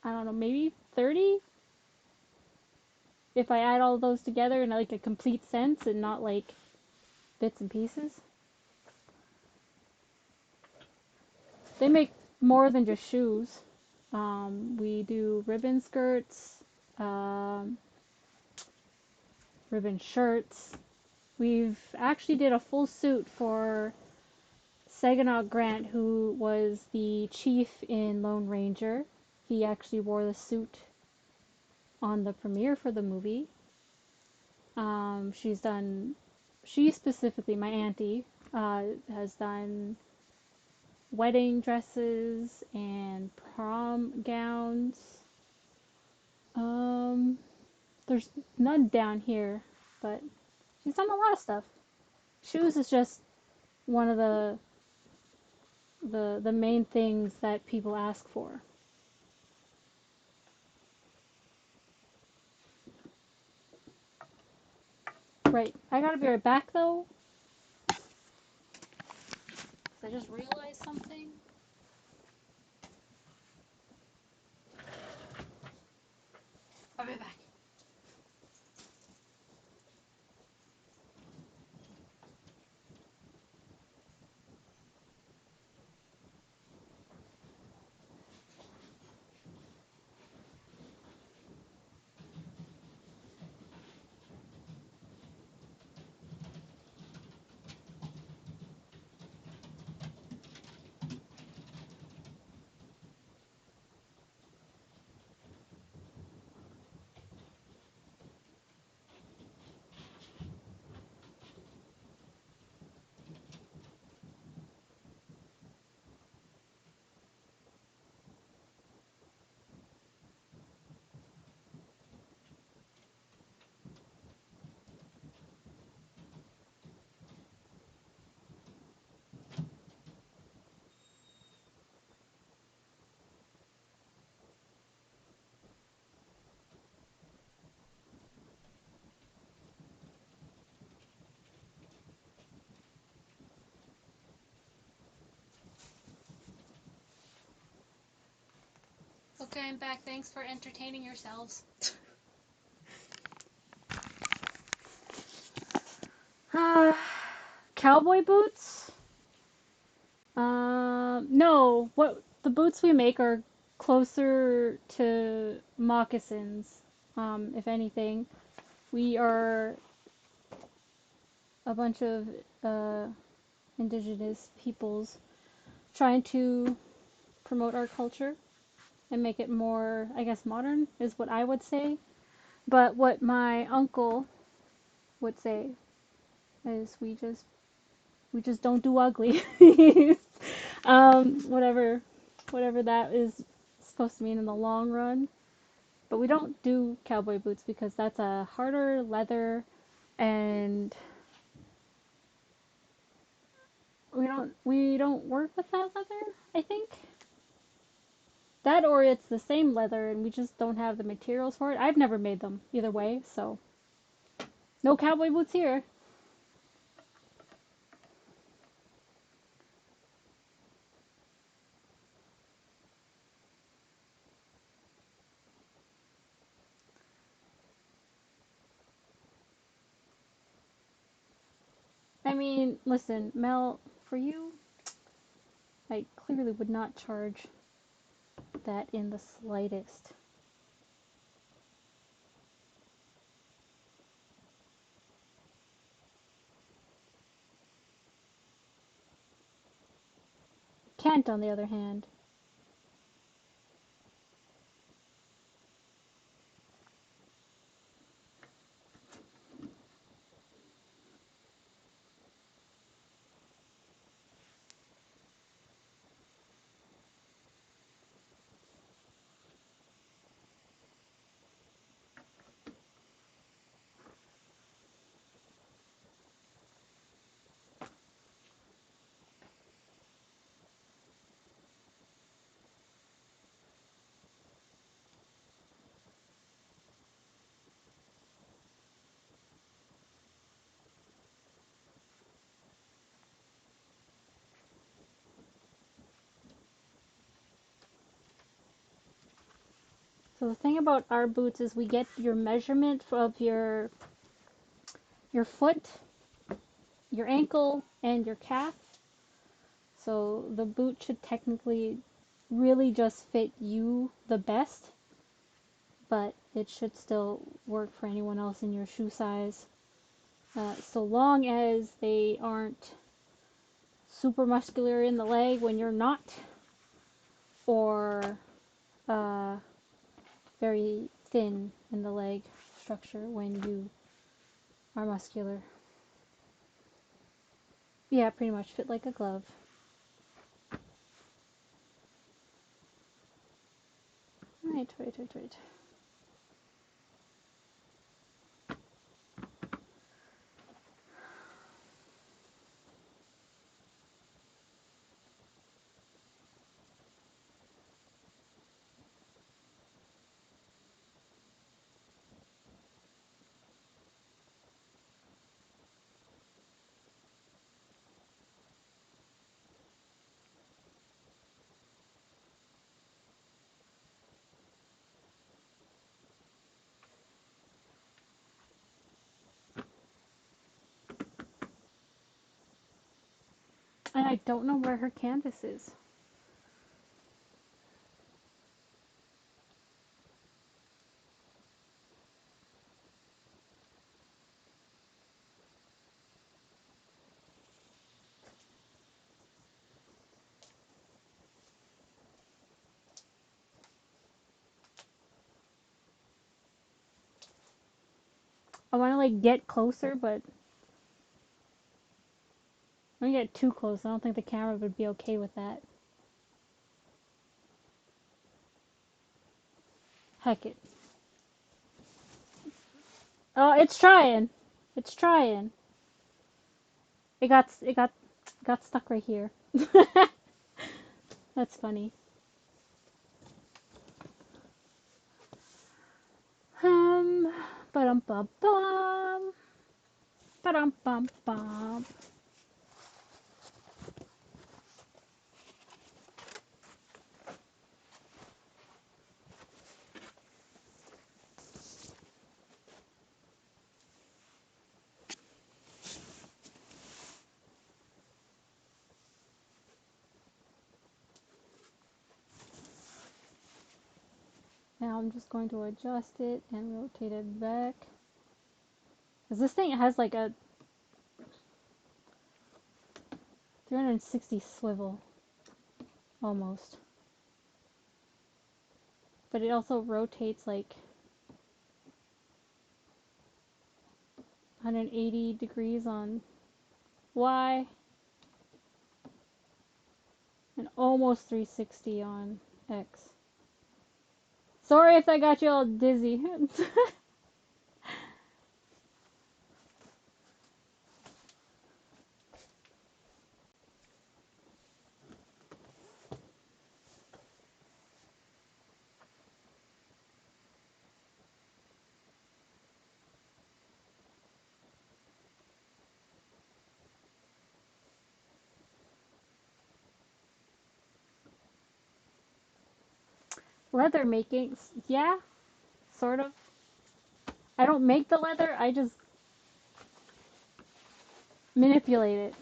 Speaker 1: I don't know, maybe 30? If I add all those together in like a complete sense and not like bits and pieces. They make more than just shoes. We do ribbon skirts, um, ribbon shirts. We've actually did a full suit for Saginaw Grant, who was the chief in Lone Ranger. He actually wore the suit on the premiere for the movie. She specifically, my auntie, has done wedding dresses and prom gowns. Um, there's none down here, but she's done a lot of stuff. Shoes is just one of the main things that people ask for. Right. I gotta be right back though. 'Cause I just realized something. I'll be back. Okay, I'm back. Thanks for entertaining yourselves. Cowboy boots? No. What the boots we make are closer to moccasins. If anything, we are a bunch of uh, indigenous peoples trying to promote our culture and make it more, I guess, modern is what I would say. But what my uncle would say is we just don't do ugly. Whatever that is supposed to mean in the long run. But we don't do cowboy boots because that's a harder leather, and we don't work with that leather, I think. That or it's the same leather and we just don't have the materials for it. I've never made them either way, so no cowboy boots here. I mean, listen, Mel, for you, I clearly would not charge that in the slightest. tent, on the other hand. So the thing about our boots is we get your measurement of your foot, your ankle, and your calf. So the boot should technically really just fit you the best, but it should still work for anyone else in your shoe size. So long as they aren't super muscular in the leg when you're not, or uh, very thin in the leg structure when you are muscular. Yeah, pretty much fit like a glove. Right. And I don't know where her canvas is. I want to like get closer, but I don't get too close. I don't think the camera would be okay with that. Heck it. Oh, it's trying. It's trying. It got stuck right here. That's funny. Ba-dum bum bum. Ba-dum bum bum. Now I'm just going to adjust it and rotate it back. Because this thing has like a 360 swivel. Almost. But it also rotates like 180 degrees on Y. And almost 360 on X. Sorry if I got you all dizzy. Leather making, yeah, sort of. I don't make the leather, I just manipulate it.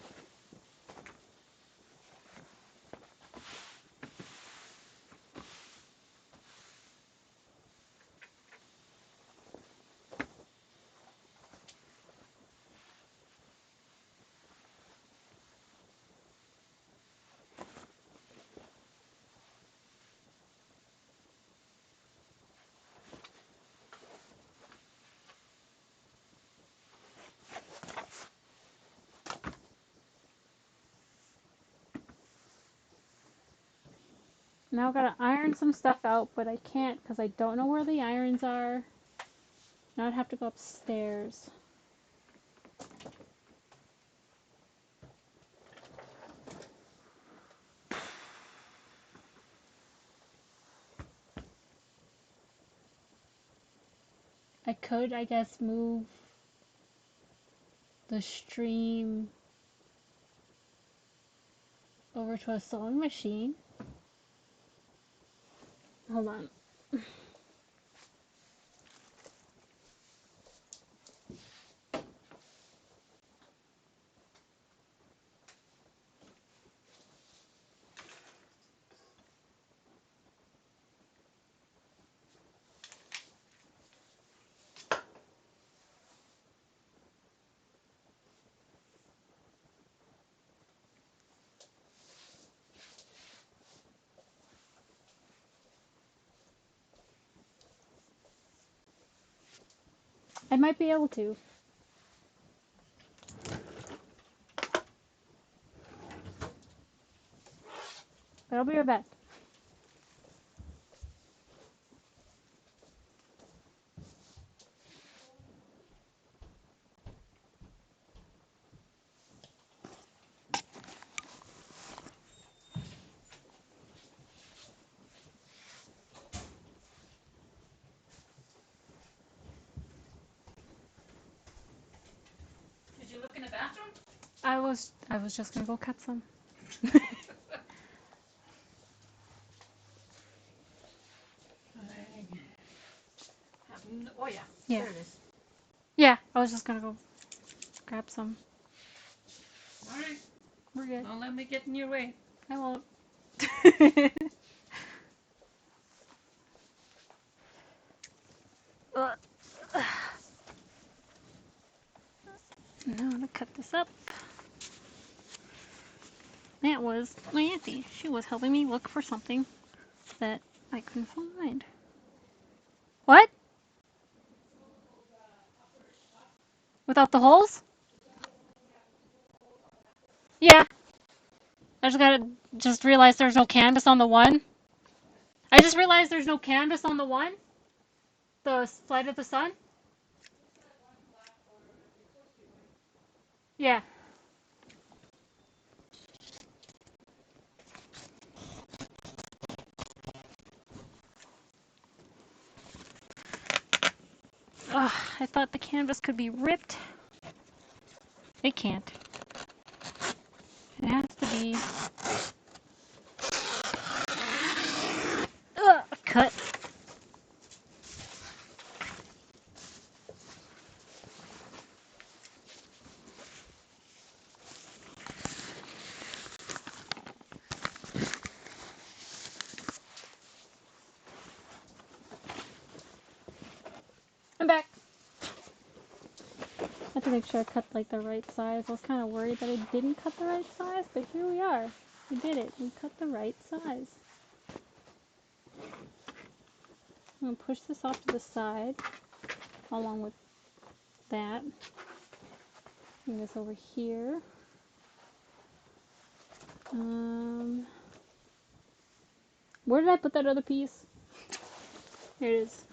Speaker 1: Now I gotta iron some stuff out, but I can't because I don't know where the irons are. Now I'd have to go upstairs. I could, I guess, move the stream over to a sewing machine. Hold on. I might be able to. But I'll be right back.
Speaker 2: Did you look in the bathroom?
Speaker 1: I was just gonna go cut some.
Speaker 2: Oh yeah.
Speaker 1: Yeah.
Speaker 2: There it is.
Speaker 1: Yeah, I was just gonna go grab some.
Speaker 2: All right.
Speaker 1: We're good.
Speaker 2: Don't let me get in your way.
Speaker 1: I won't. Now I'm gonna cut this up. That was my auntie. She was helping me look for something that I couldn't find. What? Without the holes? Yeah. I just realized there's no canvas on the one. I just realized there's no canvas on the one. The Flight of the Sun. Yeah. Ugh, I thought the canvas could be ripped. It can't. It has to be cut. I'm back. I have to make sure I cut like the right size. I was kind of worried that I didn't cut the right size, but here we are. We did it. We cut the right size. I'm going to push this off to the side along with that. Bring this over here. Where did I put that other piece? Here it is.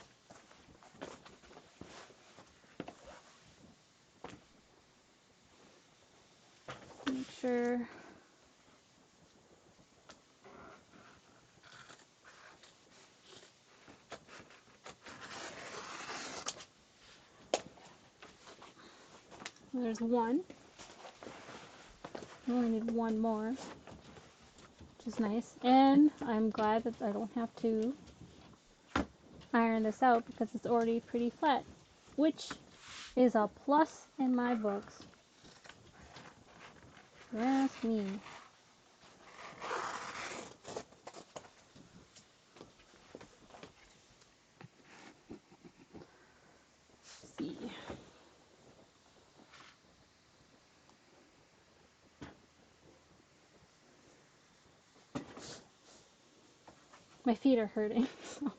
Speaker 1: Make sure. There's one. I only need one more, which is nice. And I'm glad that I don't have to iron this out because it's already pretty flat, which is a plus in my books. Ask me. Let's see. My feet are hurting. So.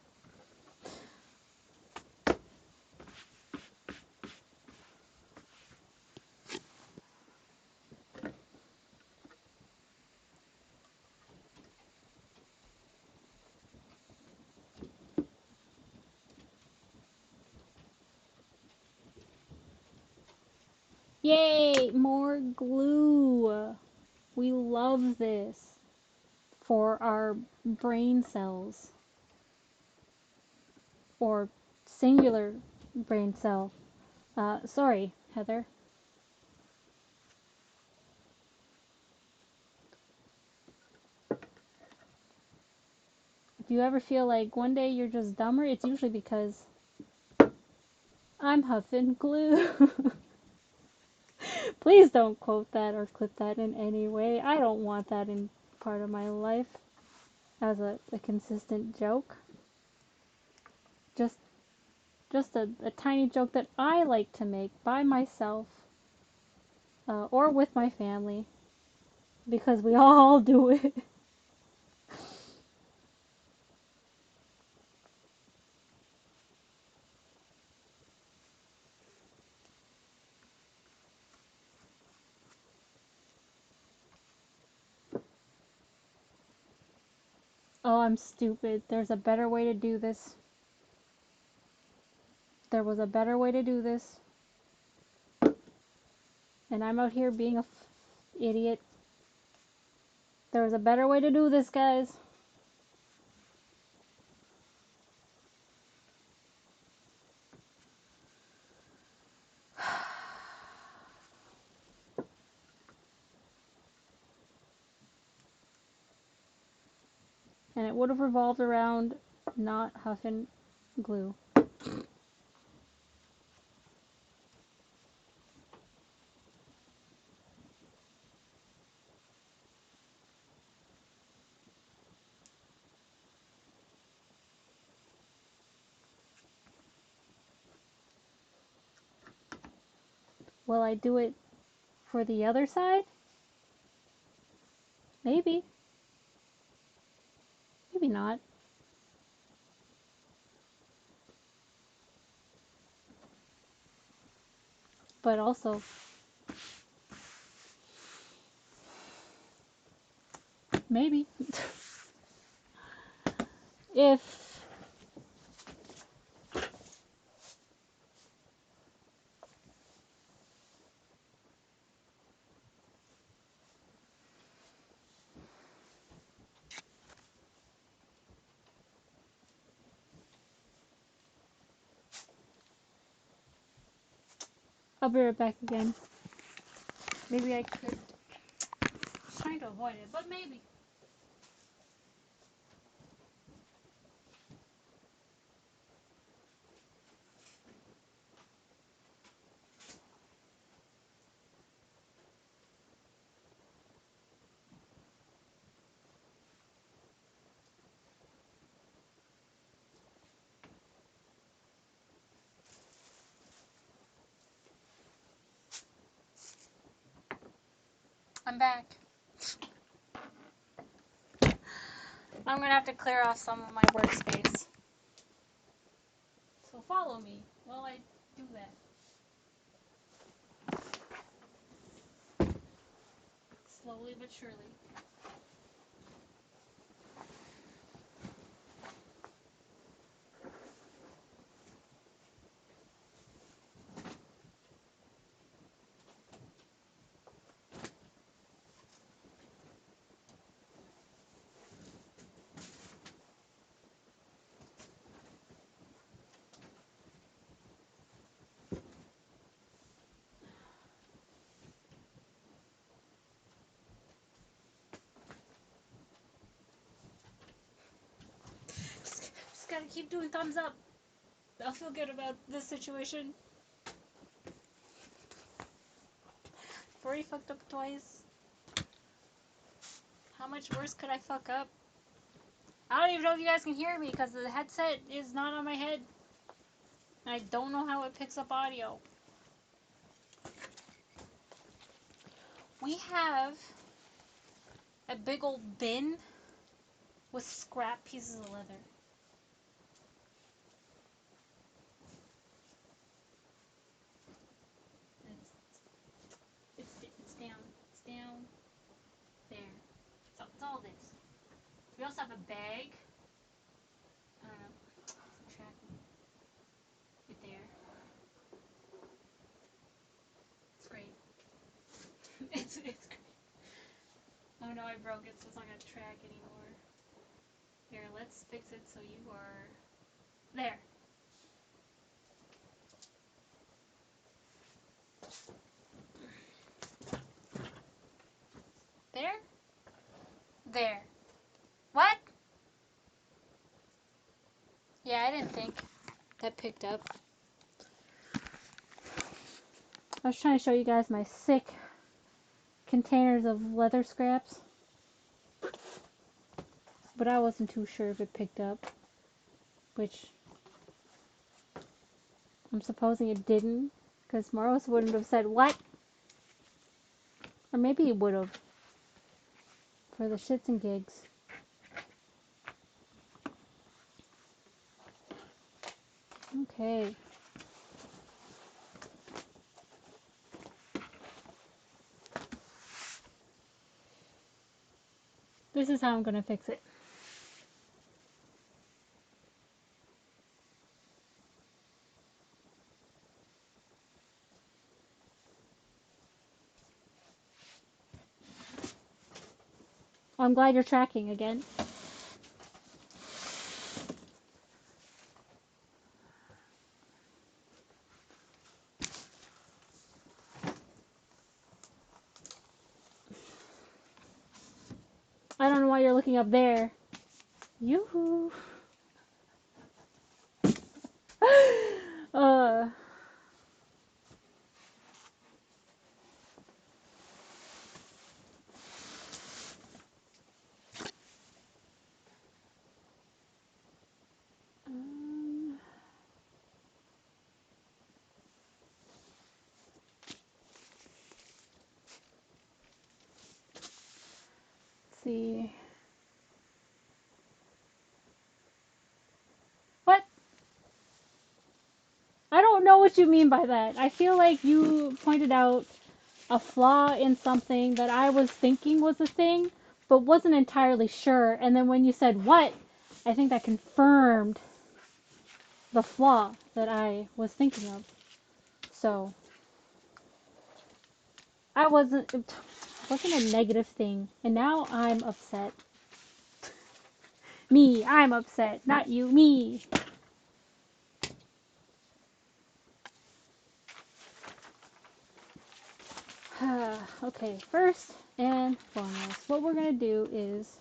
Speaker 1: Yay! More glue! We love this for our brain cells. Or singular brain cell. Sorry, Heather. If you ever feel like one day you're just dumber, it's usually because I'm huffing glue. Please don't quote that or clip that in any way. I don't want that in part of my life as a consistent joke. Just a tiny joke that I like to make by myself or with my family because we all do it. Oh, I'm stupid. There's a better way to do this. There was a better way to do this. And I'm out here being a idiot. There was a better way to do this, guys. And it would have revolved around not huffing glue. Will I do it for the other side? Maybe. Maybe not. But also, maybe. If I'll be right back again. Maybe I could. I'm trying to avoid it, but maybe. I'm back. I'm gonna have to clear off some of my workspace. So follow me while I do that. Slowly but surely. Just gotta keep doing thumbs up. I'll feel good about this situation. I've already fucked up twice. How much worse could I fuck up? I don't even know if you guys can hear me because the headset is not on my head. I don't know how it picks up audio. We have a big old bin with scrap pieces of leather. It's down. It's down there. So it's all this. We also have a bag. Tracking it there. It's great.
Speaker 2: I broke it, so it's not gonna track anymore. Here, let's fix it so you are there. There? There. What? Yeah, I didn't think that picked up.
Speaker 1: I was trying to show you guys my sick containers of leather scraps, but I wasn't too sure if it picked up, which I'm supposing it didn't, because Morris wouldn't have said what, or maybe he would have, for the shits and gigs. Okay. This is how I'm gonna fix it. Well, I'm glad you're tracking again. I don't know why you're looking up there. Yoo-hoo. uh, um, let's see. What? I don't know what you mean by that. I feel like you pointed out a flaw in something that I was thinking was a thing, but wasn't entirely sure. And then when you said what, I think that confirmed the flaw that I was thinking of. So, it wasn't a negative thing. And now I'm upset. Me, I'm upset. Not you, me. Okay, first and foremost, what we're going to do is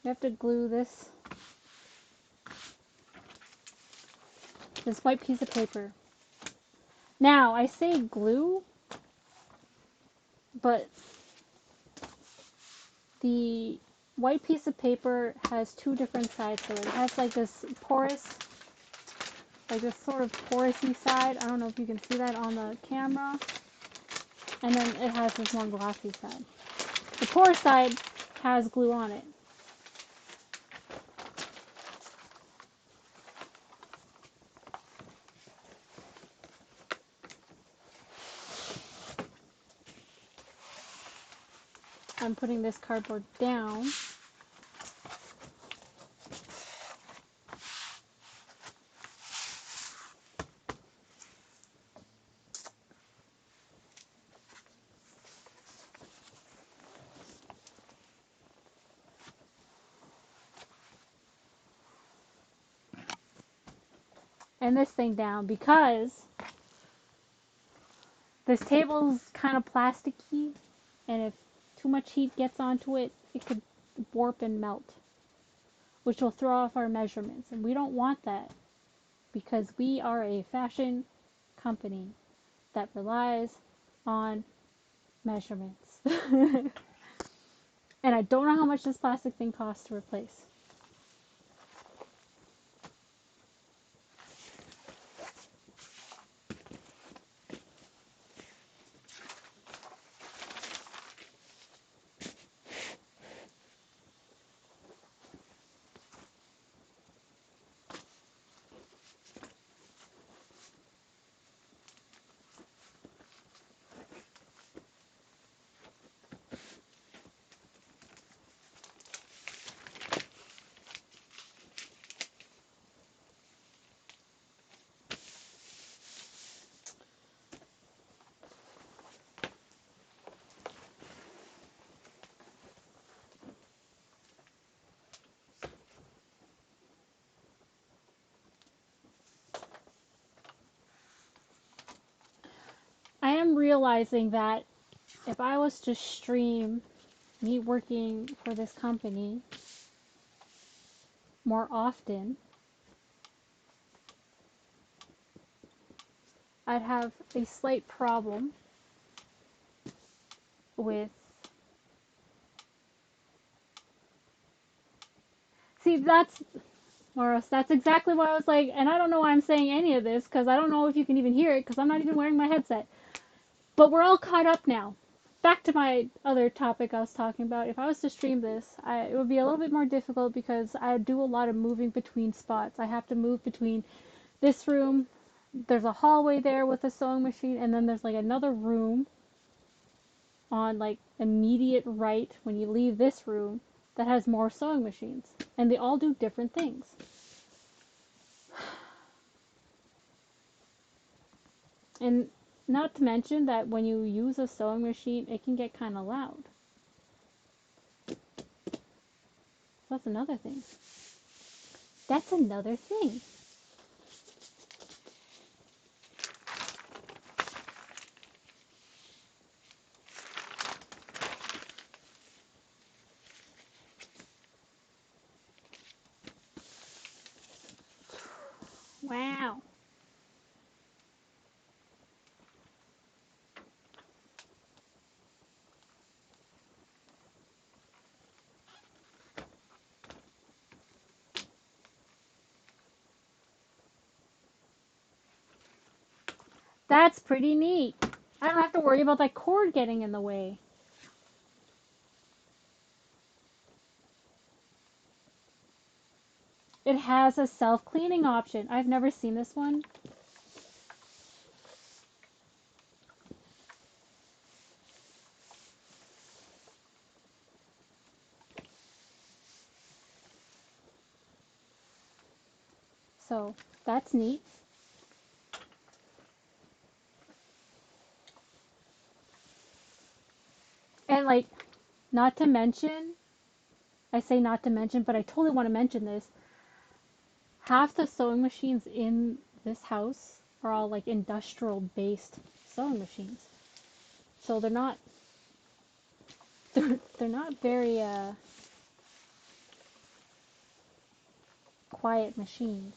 Speaker 1: we have to glue this white piece of paper. Now, I say glue, but the white piece of paper has two different sides to it. It has like this porous, like this sort of porousy side. I don't know if you can see that on the camera. And then it has this more glossy side. The porous side has glue on it. I'm putting this cardboard down. And this thing down because this table's kind of plasticky, and if too much heat gets onto it, it could warp and melt, which will throw off our measurements. And we don't want that because we are a fashion company that relies on measurements. And I don't know how much this plastic thing costs to replace. realizing that if I was to stream me working for this company more often, I'd have a slight problem with. See, that's Moros, that's exactly why I was like, and I don't know why I'm saying any of this, because I don't know if you can even hear it, because I'm not even wearing my headset. But we're all caught up now. Back to my other topic I was talking about. If I was to stream this, it would be a little bit more difficult because I do a lot of moving between spots. I have to move between this room, there's a hallway there with a sewing machine, and then there's like another room on like immediate right when you leave this room that has more sewing machines. And they all do different things. And not to mention that when you use a sewing machine, it can get kind of loud. That's another thing. That's another thing. Wow. That's pretty neat. I don't have to worry about that cord getting in the way. It has a self-cleaning option. I've never seen this one. So, that's neat. And like, not to mention, I say not to mention, but I totally want to mention this. Half the sewing machines in this house are all like industrial based sewing machines. So they're not very quiet machines.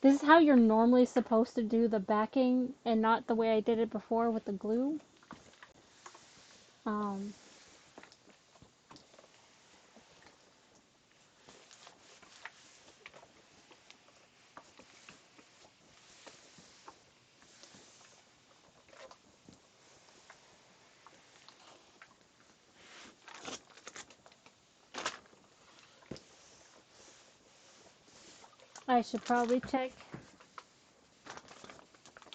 Speaker 1: This is how you're normally supposed to do the backing and not the way I did it before with the glue. Um, I should probably check,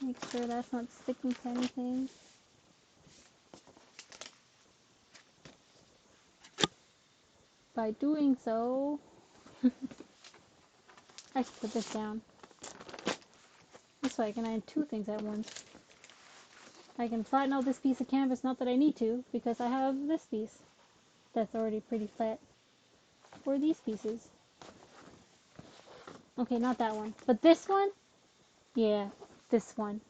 Speaker 1: make sure that's not sticking to anything. By doing so, I should put this down. This way I can iron two things at once. I can flatten out this piece of canvas, not that I need to, because I have this piece that's already pretty flat. Or these pieces. Okay, not that one. But this one? Yeah, this one.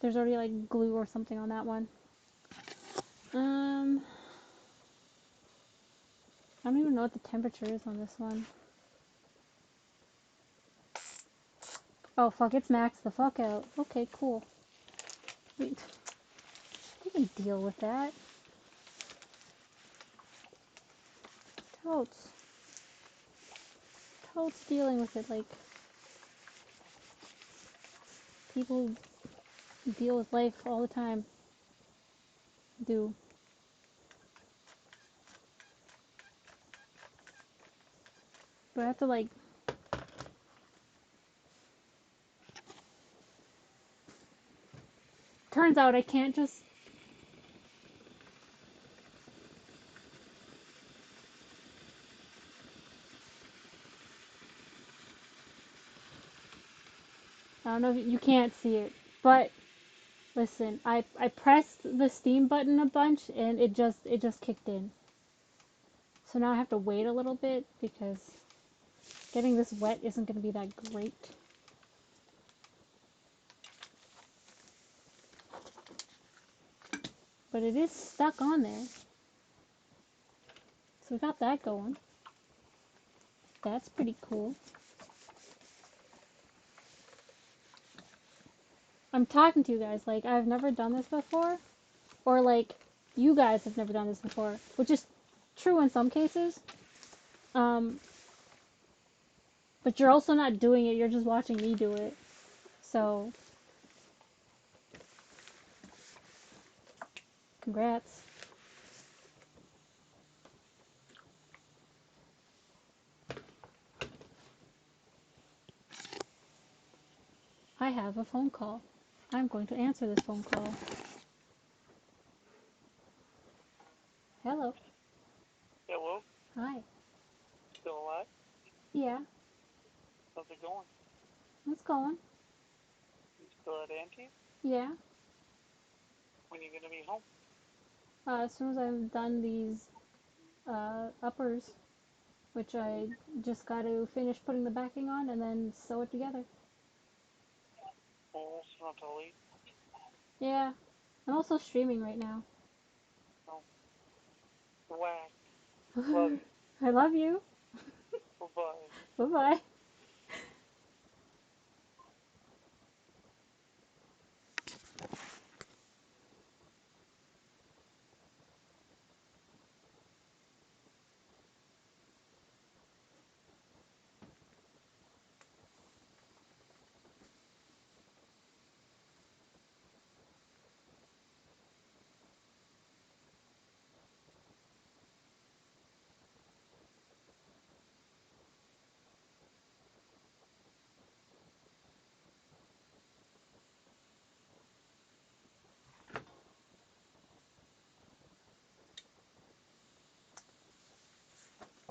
Speaker 1: There's already like glue or something on that one. I don't even know what the temperature is on this one. Oh fuck, it's maxed the fuck out. Okay, cool. Wait. We can deal with that. Totes. Totes dealing with it like people who deal with life all the time do. But I have to like turns out I can't just I don't know if you can't see it, but listen, I pressed the Steam button a bunch and it just kicked in. So now I have to wait a little bit because getting this wet isn't going to be that great. But it is stuck on there. So we got that going. That's pretty cool. I'm talking to you guys like I've never done this before. Or like you guys have never done this before. Which is true in some cases. But you're also not doing it, you're just watching me do it. So, congrats. I have a phone call. I'm going to answer this phone call. Hello.
Speaker 3: Hello?
Speaker 1: Hi.
Speaker 3: Still alive?
Speaker 1: Yeah,
Speaker 3: How's it going?
Speaker 1: it's going.
Speaker 3: You still at Auntie's?
Speaker 1: Yeah.
Speaker 3: When are you gonna be home?
Speaker 1: As soon as I've done these uppers, which I just got to finish putting the backing on and then sew it together.
Speaker 3: Oh, it's not too late.
Speaker 1: Yeah. I'm also streaming right now.
Speaker 3: No. Whack. Love you.
Speaker 1: I love you.
Speaker 3: Bye-bye.
Speaker 1: Bye-bye.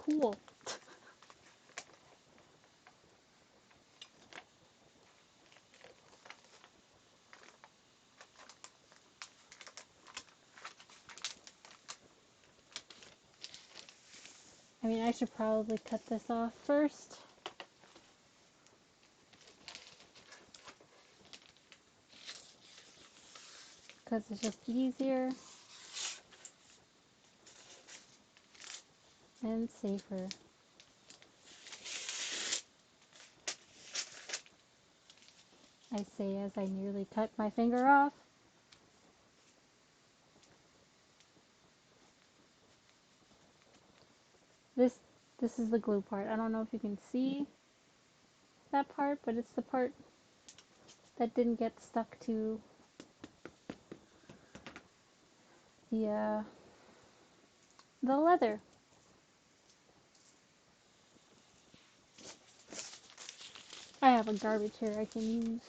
Speaker 1: Cool. I mean, I should probably cut this off first. Because it's just easier and safer. I say as I nearly cut my finger off. This this is the glue part. I don't know if you can see that part, but it's the part that didn't get stuck to the leather. I have a garbage here I can use.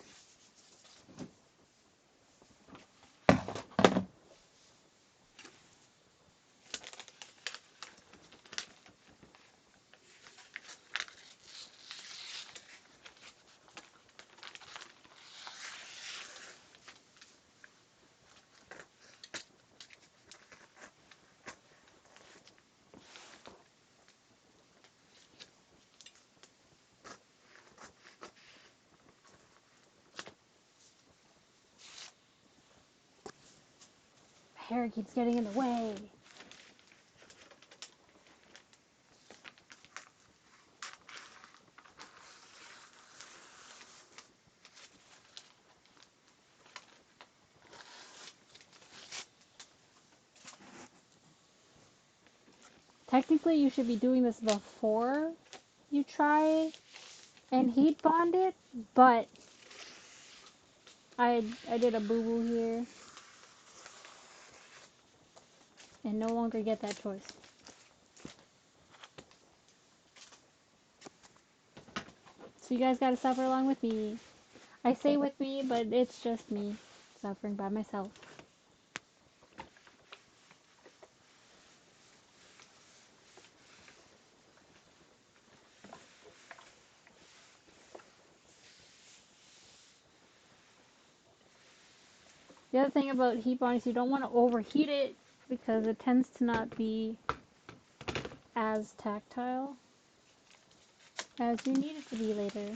Speaker 1: My hair keeps getting in the way. Technically, you should be doing this before you try and heat bond it, but I did a boo-boo here and no longer get that choice. So you guys gotta suffer along with me. I say with me, but it's just me suffering by myself. The other thing about heat bonding is you don't want to overheat it because it tends to not be as tactile as you need it to be later.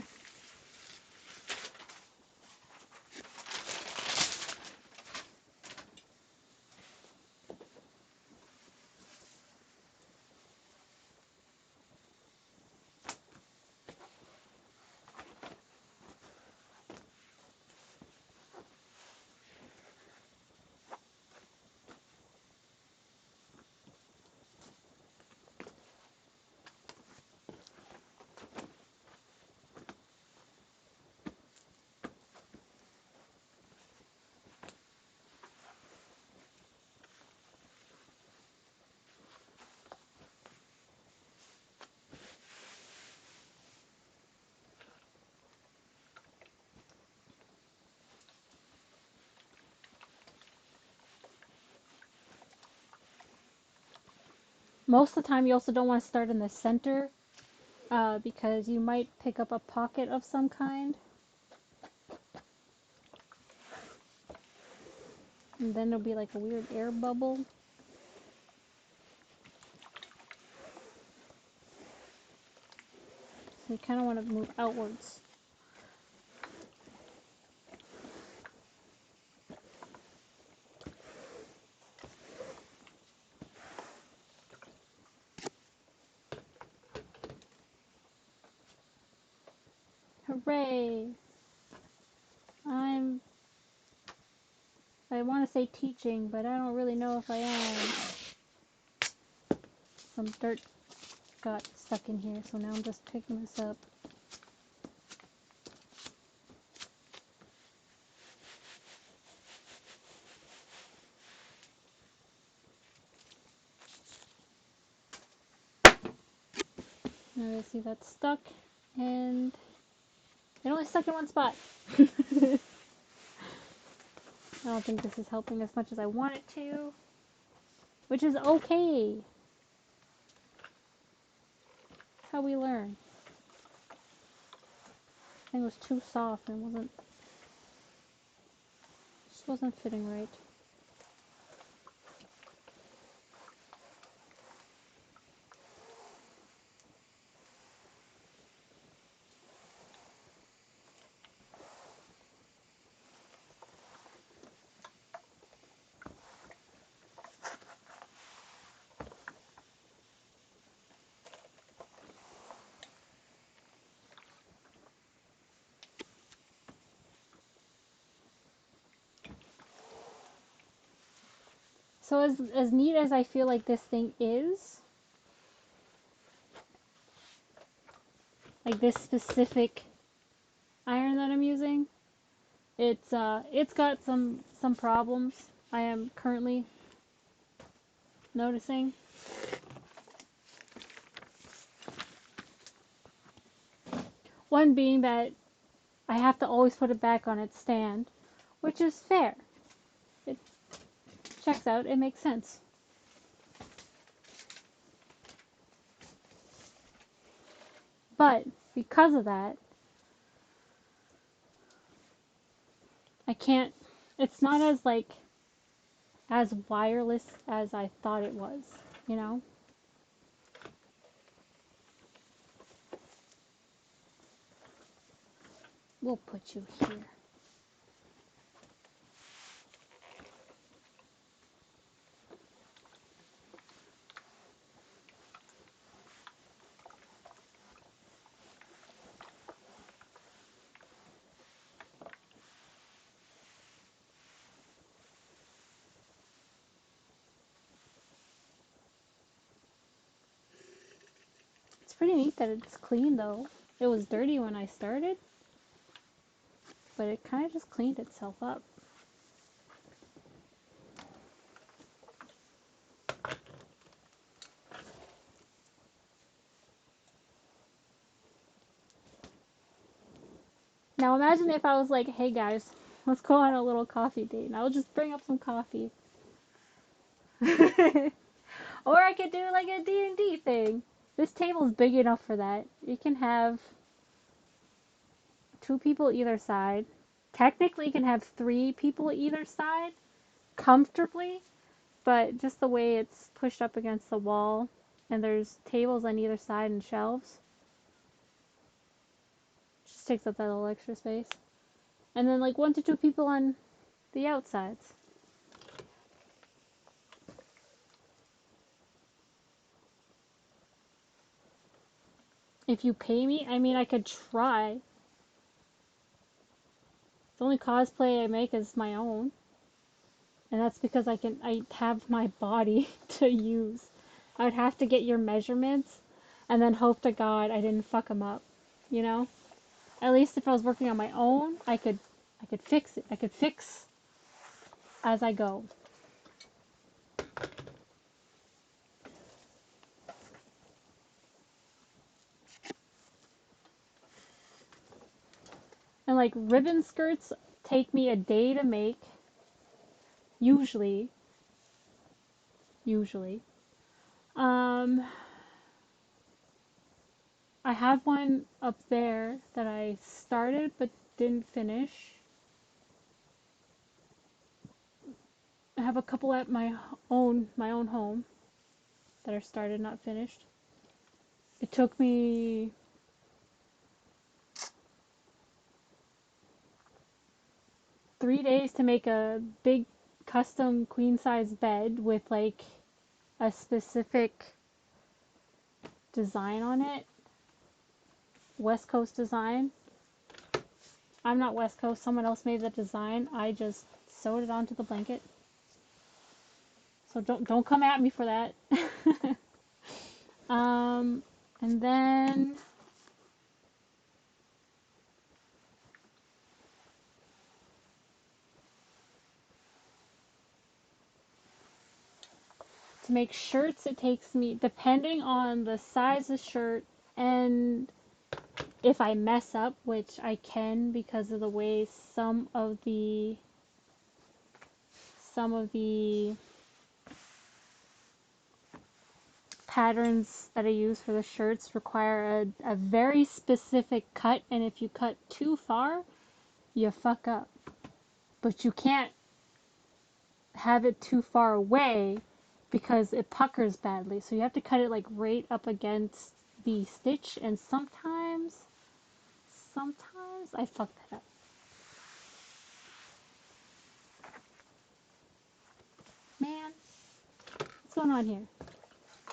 Speaker 1: Most of the time you also don't want to start in the center because you might pick up a pocket of some kind. And then there'll be like a weird air bubble. So you kind of want to move outwards. Hooray! I want to say teaching, but I don't really know if I am. Some dirt got stuck in here, so now I'm just picking this up. Now see that's stuck, and it only stuck in one spot. I don't think this is helping as much as I want it to, which is okay. That's how we learn. I think it was too soft and just wasn't fitting right. So as neat as I feel like this thing is, like this specific iron that I'm using, it's got some problems I am currently noticing. One being that I have to always put it back on its stand, which is fair. It checks out, it makes sense. But because of that, I can't, it's not as like as wireless as I thought it was, you know? We'll put you here. It's pretty neat that it's clean though. It was dirty when I started, but it kind of just cleaned itself up. Now imagine if I was like, hey guys, let's go on a little coffee date, and I'll just bring up some coffee. Or I could do like a D&D thing. This table's big enough for that. You can have 2 people either side. technically you can have 3 people either side comfortably, but just the way it's pushed up against the wall and there's tables on either side and shelves, just takes up that little extra space. And then like 1 to 2 people on the outsides. If you pay me, I mean, I could try. The only cosplay I make is my own. And that's because I have my body to use. I would have to get your measurements and then hope to God I didn't fuck them up, you know? At least if I was working on my own, I could fix it. I could fix as I go. And like ribbon skirts take me a day to make, usually. Um, I have one up there that I started but didn't finish. I have a couple at my own home that are started, not finished. It took me 3 days to make a big custom queen size bed with like a specific design on it. West Coast design. I'm not West Coast, someone else made the design. I just sewed it onto the blanket. So don't come at me for that. And then to make shirts, it takes me, depending on the size of shirt and if I mess up, which I can because of the way some of the patterns that I use for the shirts require a very specific cut, and if you cut too far, you fuck up. But you can't have it too far away because it puckers badly. So you have to cut it like right up against the stitch, and sometimes I fuck that up. Man, what's going on here?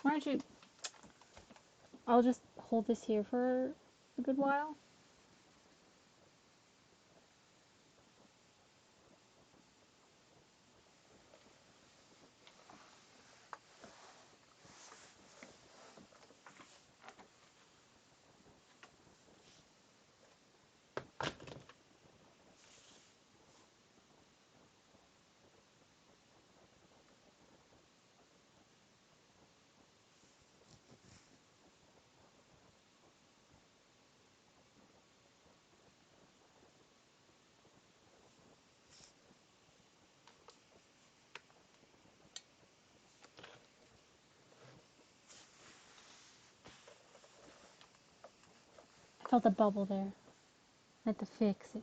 Speaker 1: Why don't you... I'll just hold this here for a good while. I felt a bubble there. I had to fix it.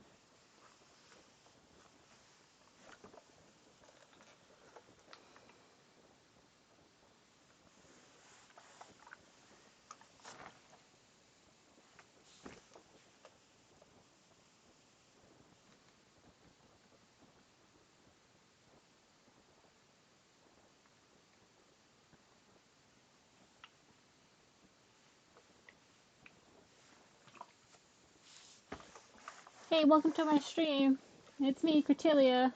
Speaker 1: Hey, welcome to my stream. It's me, Critelia.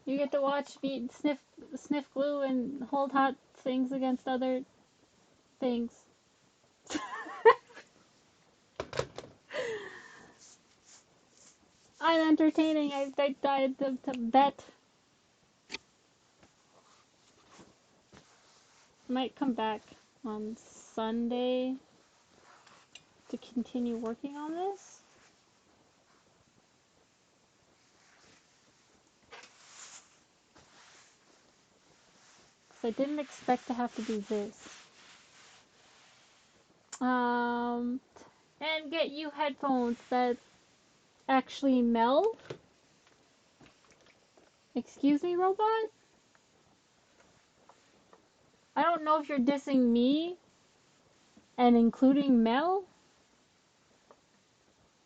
Speaker 1: You get to watch me sniff glue and hold hot things against other things. I'm entertaining. I to bet. Might come back on Sunday to continue working on this. I didn't expect to have to do this. And get you headphones that actually meld Excuse me, robot? I don't know if you're dissing me and including Mel,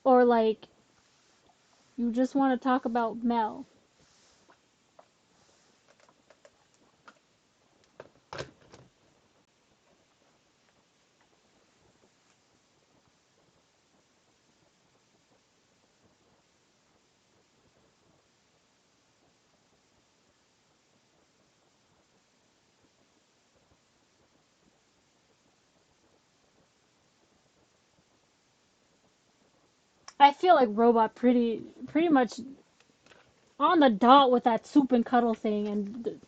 Speaker 1: or like you just want to talk about Mel. I feel like robot pretty much on the dot with that soup and cuddle thing, and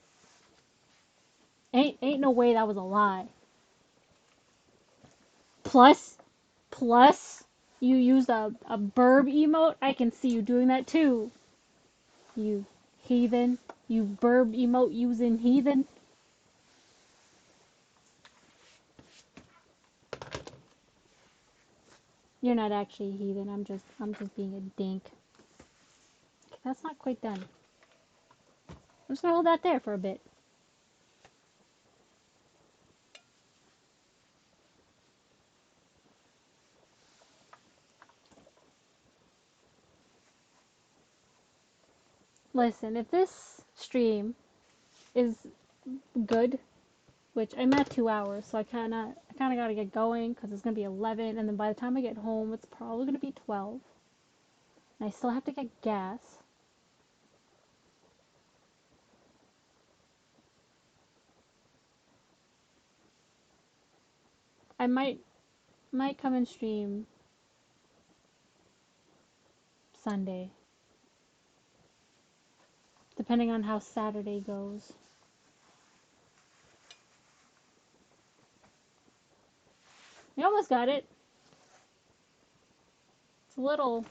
Speaker 1: ain't no way that was a lie. Plus, plus, you used a burb emote. I can see you doing that too. You heathen. You burb emote using heathen. You're not actually a heathen. I'm just being a dink. That's not quite done. I'm just gonna hold that there for a bit. Listen, if this stream is good, which I'm at 2 hours, so I kind of gotta get going because it's gonna be 11, and then by the time I get home, it's probably gonna be 12, and I still have to get gas. I might come and stream Sunday, depending on how Saturday goes. We almost got it. It's a little,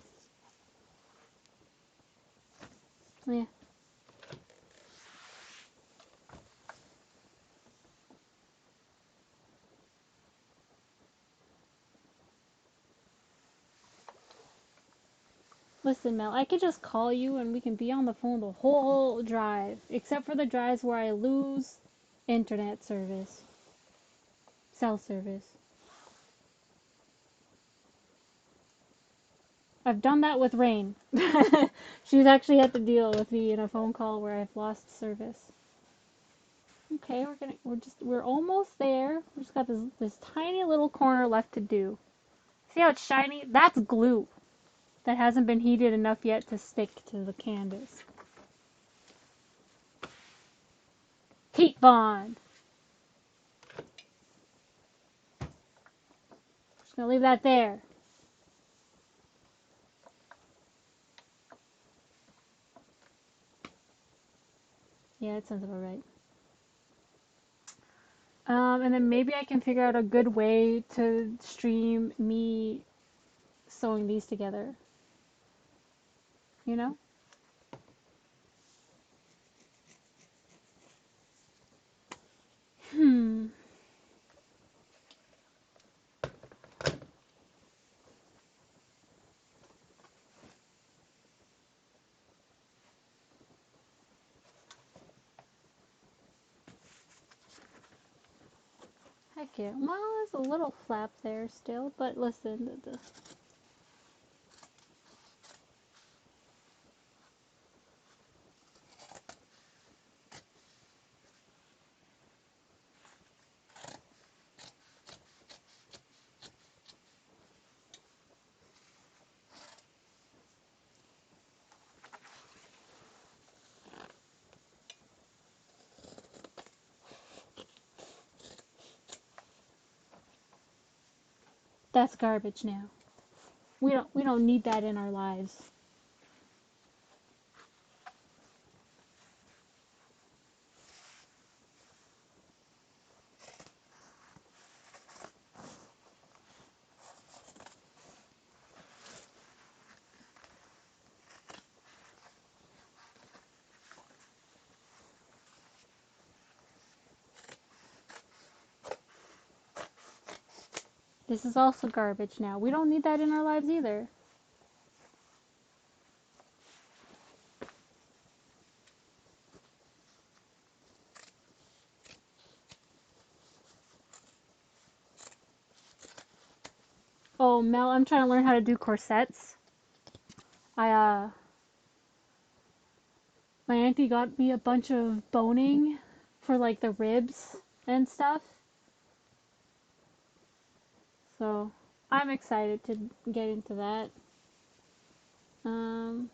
Speaker 1: yeah. Listen, Mel, I could just call you and we can be on the phone the whole drive, except for the drives where I lose internet service, cell service. I've done that with Rain. She's actually had to deal with me in a phone call where I've lost service. Okay, we're almost there. We just got this tiny little corner left to do. See how it's shiny? That's glue that hasn't been heated enough yet to stick to the canvas. Heat bond. Just gonna leave that there. Yeah, that sounds about right. And then maybe I can figure out a good way to stream me sewing these together. You know? Hmm. Heck yeah. Well, there's a little flap there still, but listen, that's garbage now. We don't need that in our lives. This is also garbage now. We don't need that in our lives either. Oh, Mel, I'm trying to learn how to do corsets. My auntie got me a bunch of boning for like the ribs and stuff. So I'm excited to get into that. Um,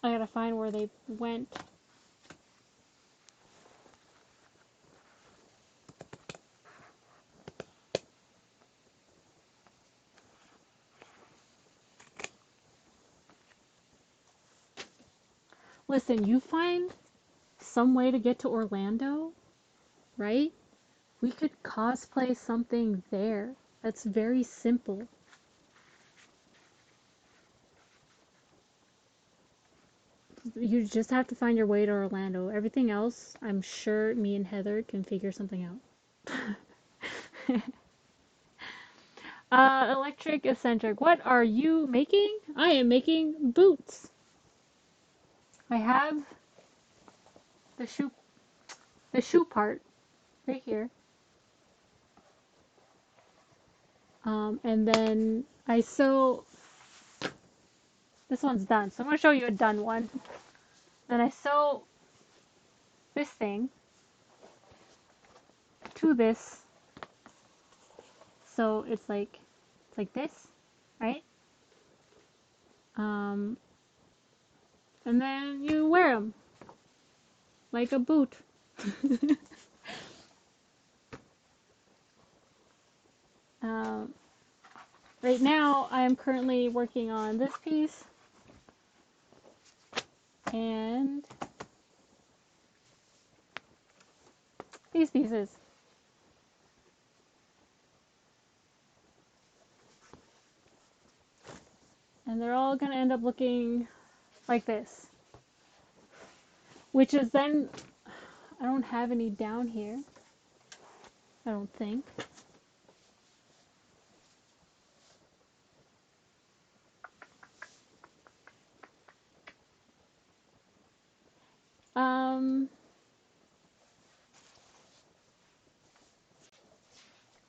Speaker 1: I gotta find where they went. Listen, you find some way to get to Orlando, right? We could cosplay something there. That's very simple. You just have to find your way to Orlando. Everything else, I'm sure me and Heather can figure something out. Electric Eccentric, what are you making? I am making boots. I have the shoe part right here. And then I sew, this one's done, so I'm gonna show you a done one. Then I sew this thing to this, so it's like this, right? Um, and then you wear them like a boot. um, right now, I am currently working on this piece and these pieces. And they're all gonna end up looking like this. Which is then, I don't have any down here. I don't think. Um,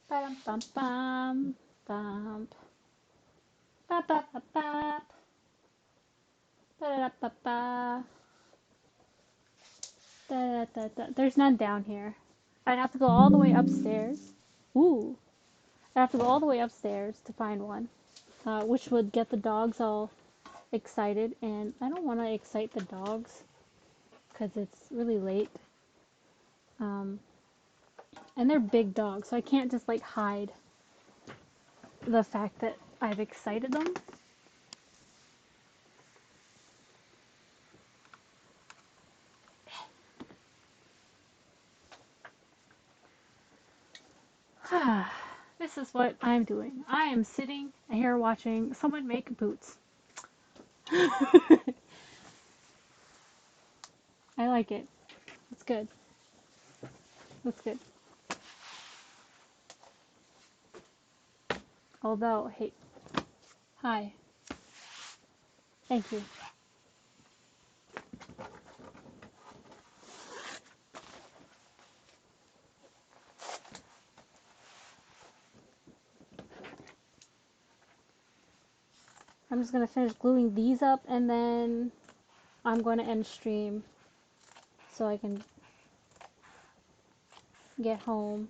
Speaker 1: bum bum bum bum ba ba ba ba da da ba da da da. There's none down here. I'd have to go all the way upstairs. Ooh, I'd have to go all the way upstairs to find one, which would get the dogs all excited, and I don't want to excite the dogs because it's really late. And they're big dogs, so I can't just like hide the fact that I've excited them. This is what I'm doing. I am sitting here watching someone make boots. I like it. It's good. It's good. Although, hey, hi. Thank you. I'm just gonna finish gluing these up and then I'm going to end stream so I can get home.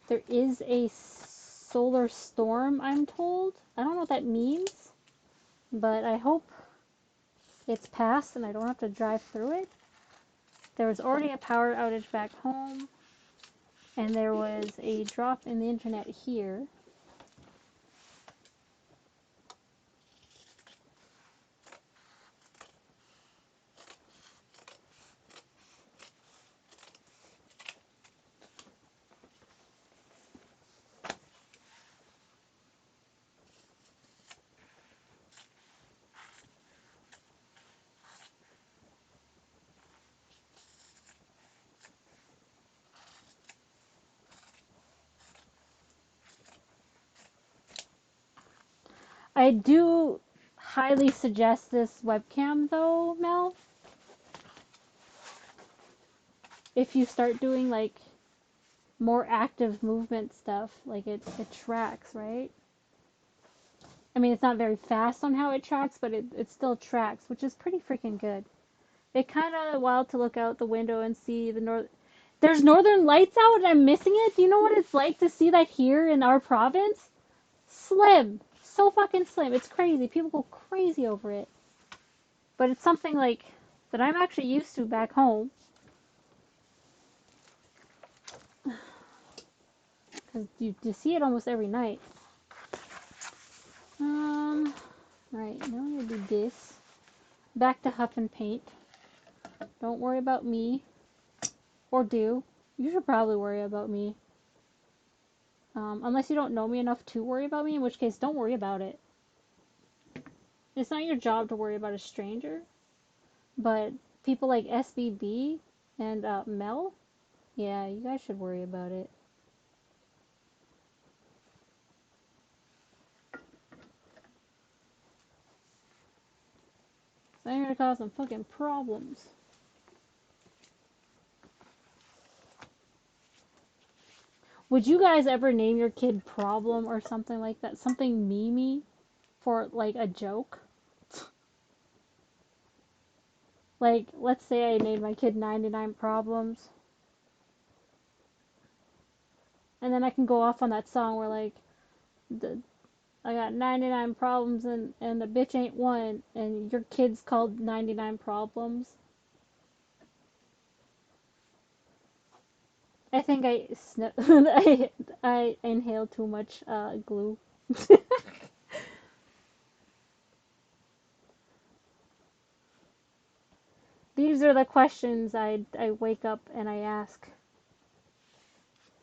Speaker 1: There is a solar storm, I'm told. I don't know what that means, but I hope it's passed and I don't have to drive through it. There was already a power outage back home, and there was a drop in the internet here. I do highly suggest this webcam though, Mel. If you start doing like more active movement stuff, like it tracks, right? I mean, it's not very fast on how it tracks, but it still tracks, which is pretty freaking good. It kind of wild to look out the window and see the north. There's northern lights out and I'm missing it. Do you know what it's like to see that here in our province? Slim. So fucking slim. It's crazy. People go crazy over it. But it's something like that I'm actually used to back home. Because you see it almost every night. Right, now I'm going to do this. Back to huff and paint. Don't worry about me. Or do. You should probably worry about me. Unless you don't know me enough to worry about me, in which case don't worry about it. It's not your job to worry about a stranger. But people like SBB and Mel, yeah, you guys should worry about it. So I'm gonna cause some fucking problems. Would you guys ever name your kid Problem or something like that? Something memey for like a joke? Like, let's say I named my kid 99 Problems. And then I can go off on that song where like, I got 99 problems and the bitch ain't one, and your kid's called 99 Problems. I think I inhaled too much glue. These are the questions I wake up and I ask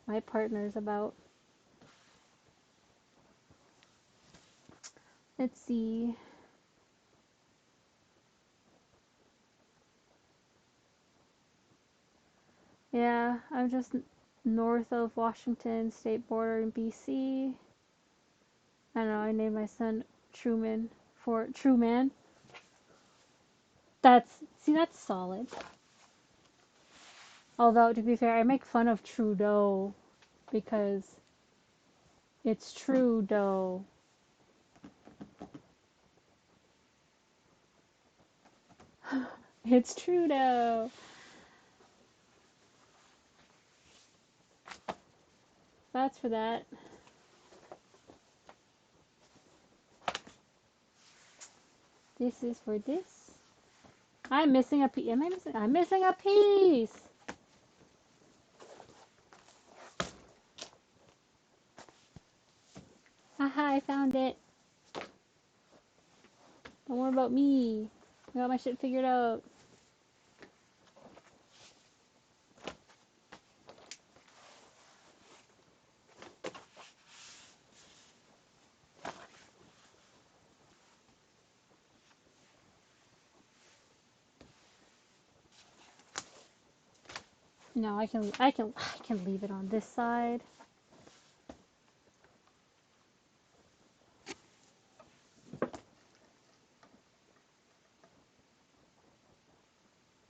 Speaker 1: my partners about. Let's see. Yeah, I'm just north of Washington state border in BC. I don't know, I named my son Truman for Truman. That's solid. Although, to be fair, I make fun of Trudeau because it's Trudeau. It's Trudeau. That's for that. This is for this. I'm missing a piece. Am I missing? I'm missing a piece. Haha, I found it. Don't worry about me. I got my shit figured out. No, I can leave it on this side.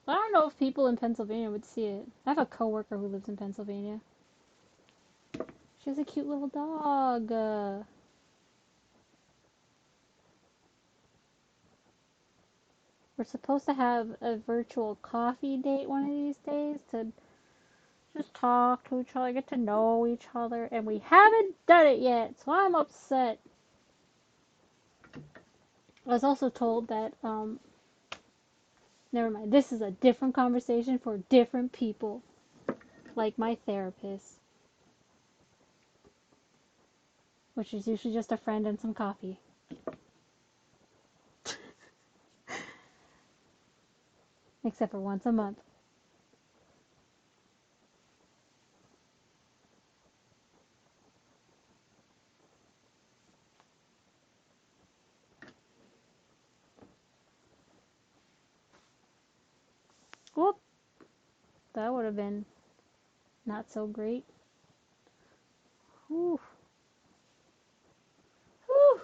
Speaker 1: I don't know if people in Pennsylvania would see it. I have a coworker who lives in Pennsylvania. She has a cute little dog. We're supposed to have a virtual coffee date one of these days to just talk to each other, get to know each other, and we haven't done it yet, so I'm upset. I was also told that, never mind, this is a different conversation for different people, like my therapist, which is usually just a friend and some coffee. Except for once a month. Whoop! That would have been not so great. Whew. Whew.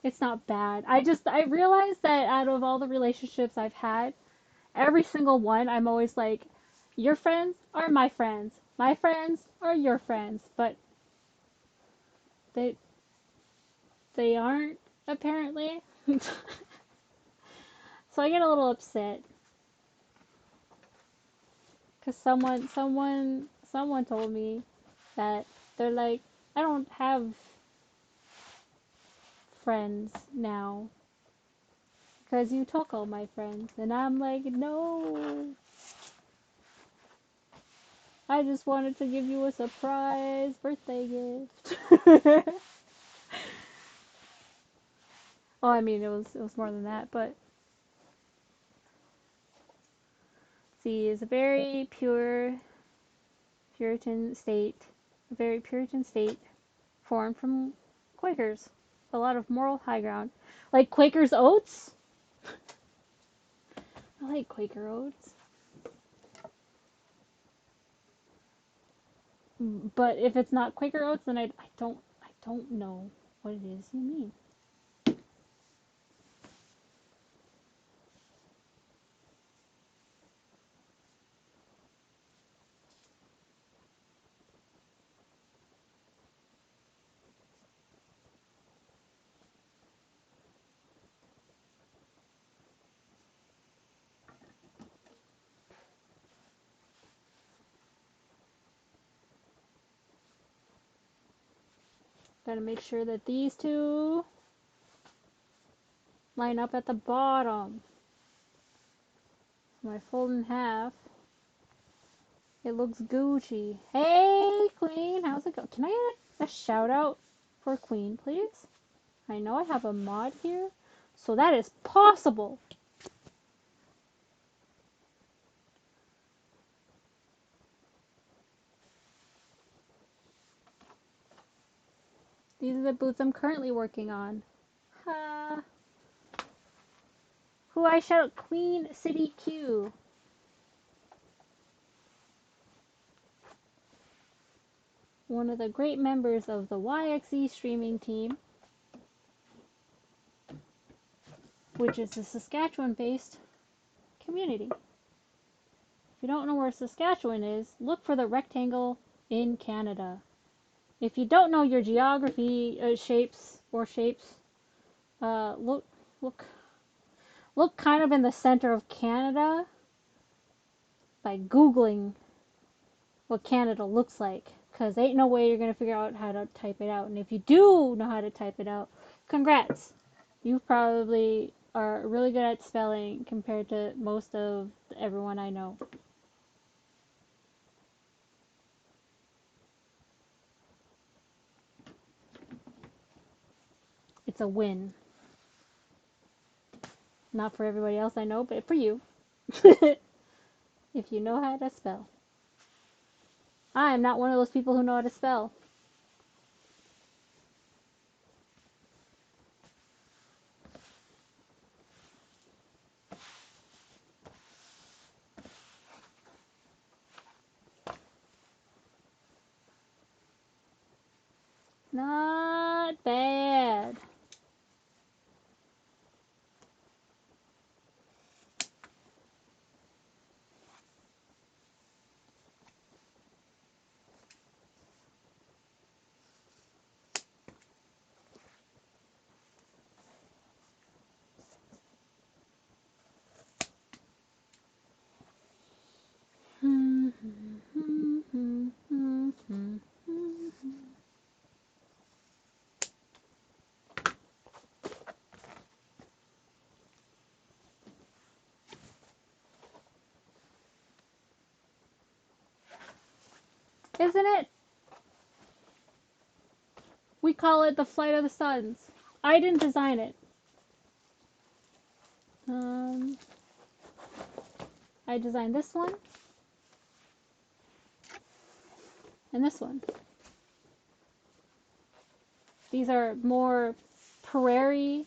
Speaker 1: it's not bad. I realized that out of all the relationships I've had, every single one I'm always like, your friends are my friends. My friends are your friends, but they they aren't apparently. So I get a little upset because someone told me that they're like, I don't have friends now because you took all my friends, and I'm like, no, I just wanted to give you a surprise birthday gift. Well, I mean, it was more than that, but see, it's a very Puritan state, a very Puritan state formed from Quakers. A lot of moral high ground. Like Quaker's Oats? I like Quaker Oats. But if it's not Quaker Oats, then I don't know what it is you mean. Gotta make sure that these two line up at the bottom. When I fold in half, it looks Gucci. Hey, Queen, how's it going? Can I get a shout out for Queen, please? I know I have a mod here, so that is possible. These are the boots I'm currently working on. Ha! Who I shout out? Queen City Q. One of the great members of the YXE streaming team, which is a Saskatchewan-based community. If you don't know where Saskatchewan is, look for the rectangle in Canada. If you don't know your geography shapes, look look look kind of in the center of Canada by Googling what Canada looks like, because ain't no way you're gonna figure out how to type it out. And if you do know how to type it out, congrats! You probably are really good at spelling compared to most of everyone I know. It's a win. Not for everybody else I know, but for you. If you know how to spell. I am not one of those people who know how to spell. Not bad. Isn't it? We call it the Flight of the Suns. I didn't design it. I designed this one and this one. These are more prairie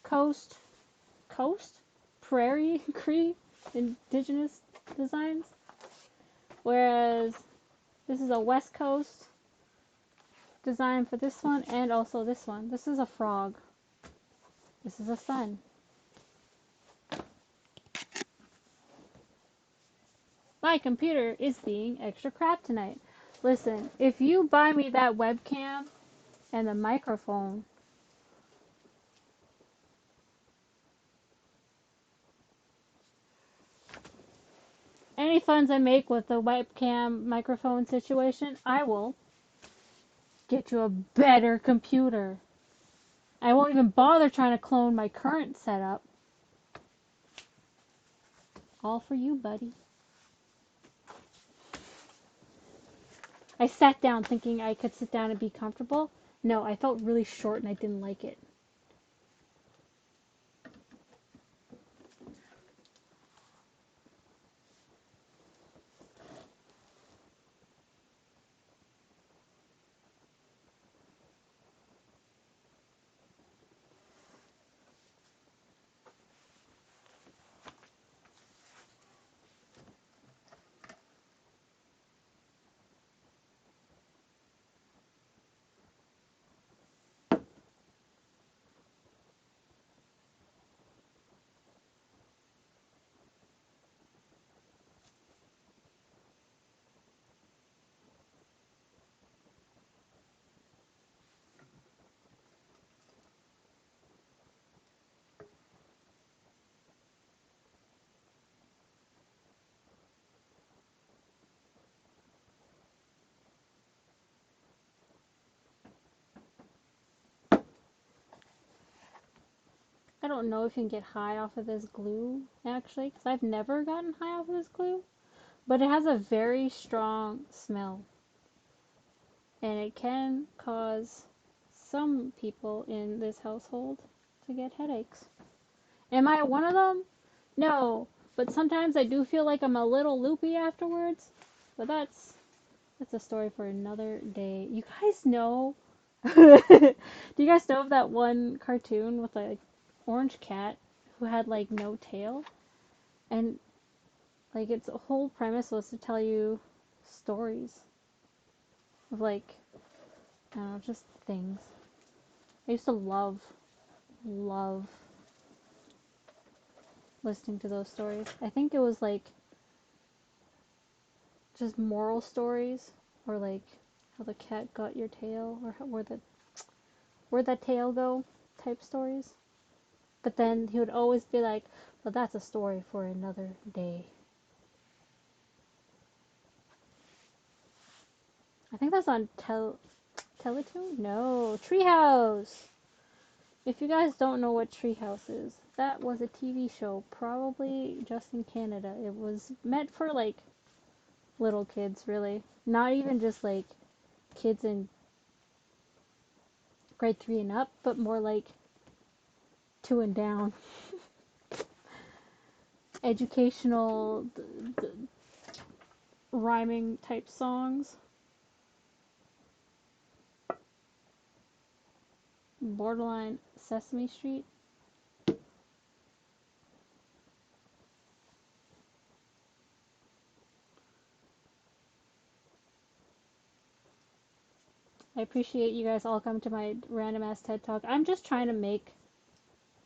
Speaker 1: coast prairie Cree indigenous designs, whereas this is a west coast design for this one and also this one. This is a frog. This is a sun. My computer is being extra crap tonight. Listen, if you buy me that webcam and the microphone, any funds I make with the webcam microphone situation, I will get you a better computer. I won't even bother trying to clone my current setup. All for you, buddy. I sat down thinking I could sit down and be comfortable. No, I felt really short and I didn't like it. I don't know if you can get high off of this glue, actually, because I've never gotten high off of this glue. But it has a very strong smell. And it can cause some people in this household to get headaches. Am I one of them? No. But sometimes I do feel like I'm a little loopy afterwards. But that's a story for another day. You guys know? Do you guys know of that one cartoon with a orange cat who had like no tail? And like its whole premise was to tell you stories of like, I don't know, just things. I used to love listening to those stories. I think it was like just moral stories, or like how the cat got your tail, or how, where'd that tail go type stories. But then he would always be like, well, that's a story for another day. I think that's on Teletoon? No, Treehouse! If you guys don't know what Treehouse is, that was a TV show, probably just in Canada. It was meant for like little kids, really. Not even just like kids in grade 3 and up, but more like 2 and down. Educational rhyming type songs. Borderline Sesame Street. I appreciate you guys all come to my random ass TED Talk. I'm just trying to make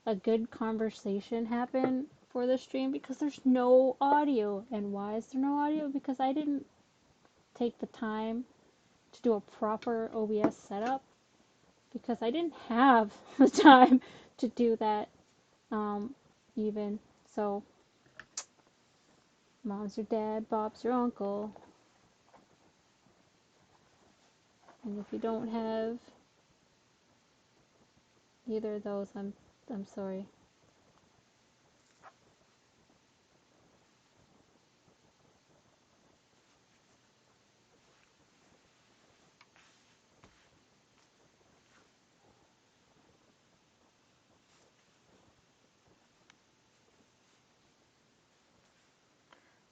Speaker 1: a good conversation happen for the stream because there's no audio. And why is there no audio? Because I didn't take the time to do a proper OBS setup. Because I didn't have the time to do that even. So, mom's your dad, Bob's your uncle. And if you don't have either of those, I'm sorry.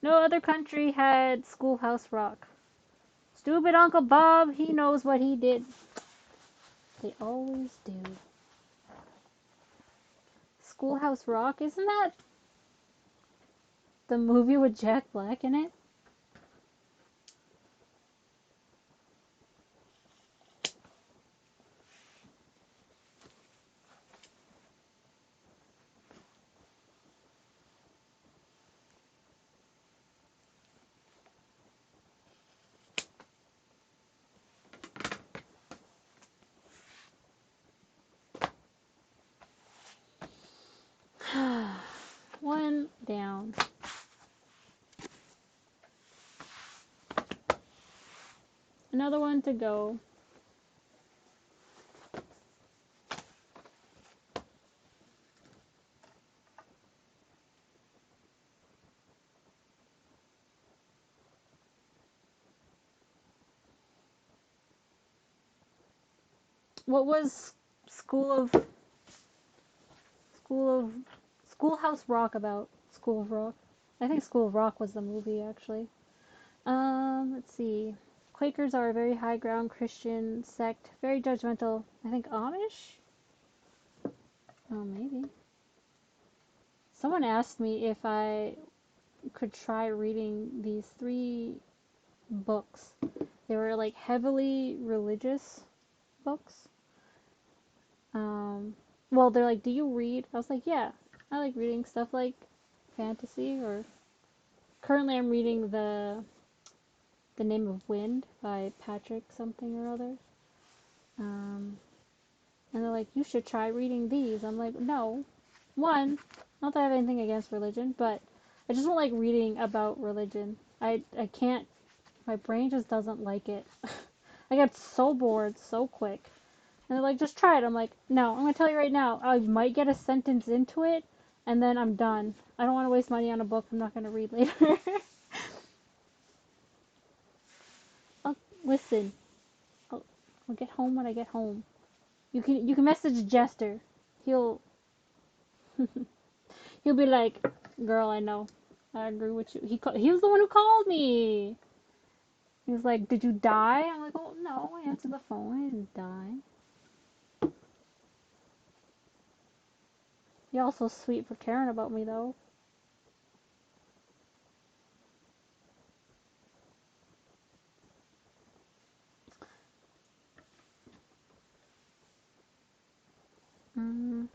Speaker 1: No other country had Schoolhouse Rock. Stupid Uncle Bob, he knows what he did. They always do. Schoolhouse Rock, isn't that the movie with Jack Black in it? another one to go. What was School of School of Schoolhouse Rock about? School of Rock. I think School of Rock was the movie actually. Let's see. Quakers are a very high ground Christian sect, very judgmental. I think Amish? Oh, maybe. Someone asked me if I could try reading these 3 books. They were like heavily religious books. Well, they're like, "Do you read?" I was like, "Yeah, I like reading stuff like fantasy." Or currently, I'm reading the Name of Wind by Patrick something or other. Um, and they're like, "You should try reading these." I'm like, "No, one, not that I have anything against religion, but I just don't like reading about religion. I can't. My brain just doesn't like it. I get so bored so quick." And they're like, "Just try it." I'm like, "No, I'm gonna tell you right now, I might get a sentence into it, and then I'm done. I don't want to waste money on a book I'm not gonna read later." Oh, listen, I'll get home when I get home. You can message Jester. He'll he'll be like, "Girl, I know. I agree with you." He was the one who called me. He was like, "Did you die?" I'm like, "Oh no, I answered the phone. I didn't die." You're also sweet for caring about me though. Mm,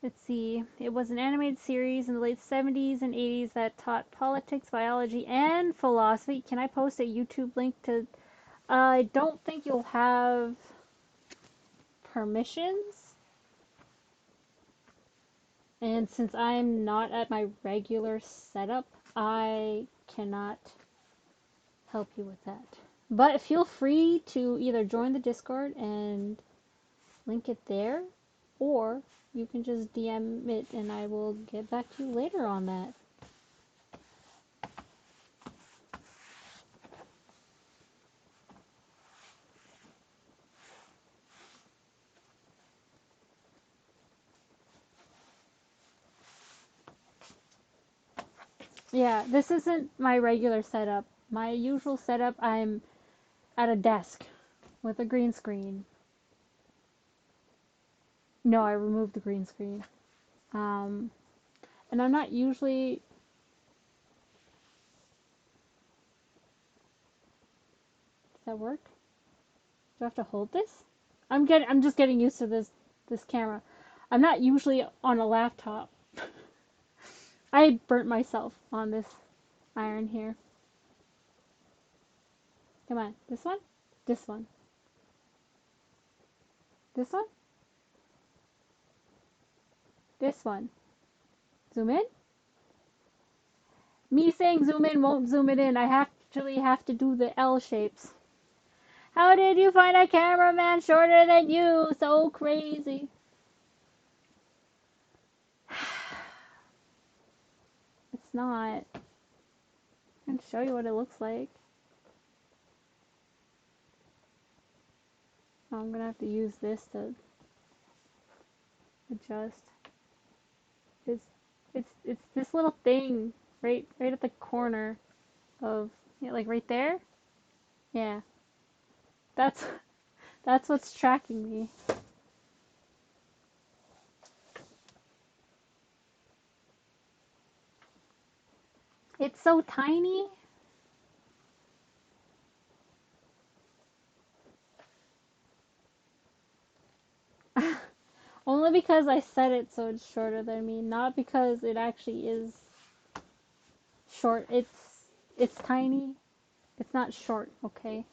Speaker 1: let's see. It was an animated series in the late 70s and 80s that taught politics, biology, and philosophy. Can I post a YouTube link to? I don't think you'll have permissions. And since I'm not at my regular setup, I cannot help you with that. But feel free to either join the Discord and link it there, or you can just DM it and I will get back to you later on that. Yeah, this isn't my regular setup. My usual setup, I'm at a desk with a green screen. No, I removed the green screen. Um, and I'm not usually. Does that work? Do I have to hold this? I'm just getting used to this camera. I'm not usually on a laptop. I burnt myself on this iron here. Come on, this one? This one. This one? This one. Zoom in? Me saying zoom in won't zoom it in. I actually have to do the L shapes. How did you find a cameraman shorter than you? So crazy. It's not. I can show you what it looks like. Oh, I'm gonna have to use this to adjust. It's it's this little thing right at the corner of, yeah, like right there. Yeah, that's that's what's tracking me. It's so tiny. Only because I set it so it's shorter than me, not because it actually is short. It's tiny. It's not short, okay?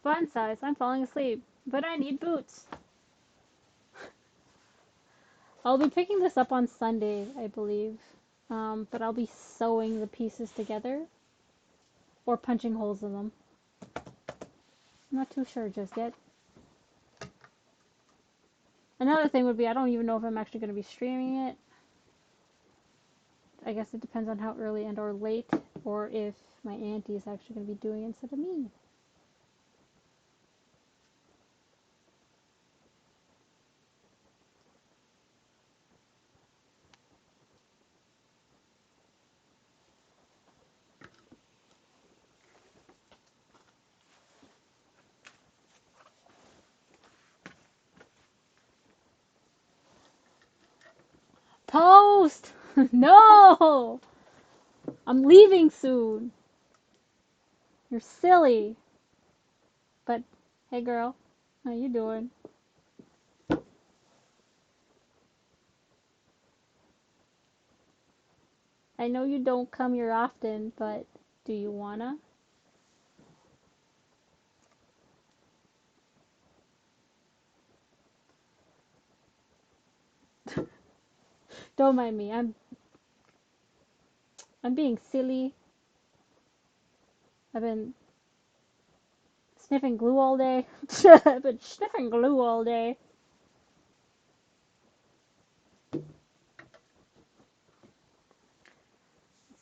Speaker 1: Fun size. I'm falling asleep, but I need boots. I'll be picking this up on Sunday, I believe. But I'll be sewing the pieces together or punching holes in them. I'm not too sure just yet. Another thing would be I don't even know if I'm actually going to be streaming it. I guess it depends on how early and or late, or if my auntie is actually going to be doing it instead of me. Post! No! I'm leaving soon. You're silly. But, hey girl, how you doing? I know you don't come here often, but do you wanna? Don't mind me. I'm being silly. I've been sniffing glue all day. I've been sniffing glue all day. Let's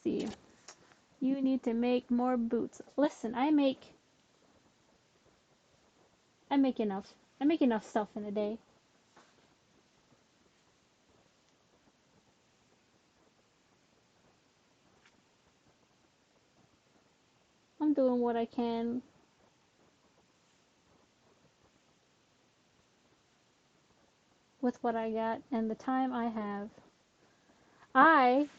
Speaker 1: see. You need to make more boots. Listen, I make enough. I make enough stuff in a day. I'm doing what I can with what I got and the time I have. I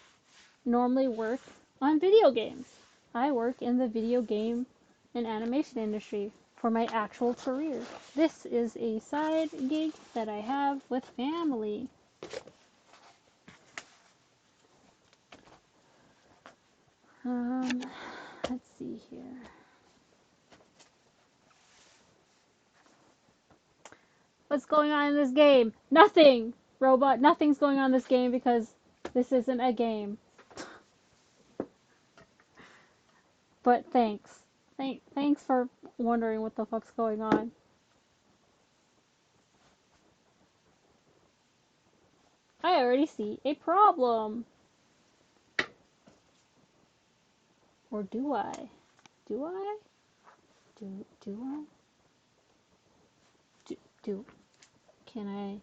Speaker 1: normally work on video games. I work in the video game and animation industry for my actual career. This is a side gig that I have with family. Let's see here. What's going on in this game? Nothing! Robot, nothing's going on in this game because this isn't a game. But thanks. Thanks for wondering what the fuck's going on. I already see a problem. Or do I? Do I? Do I? Do can I?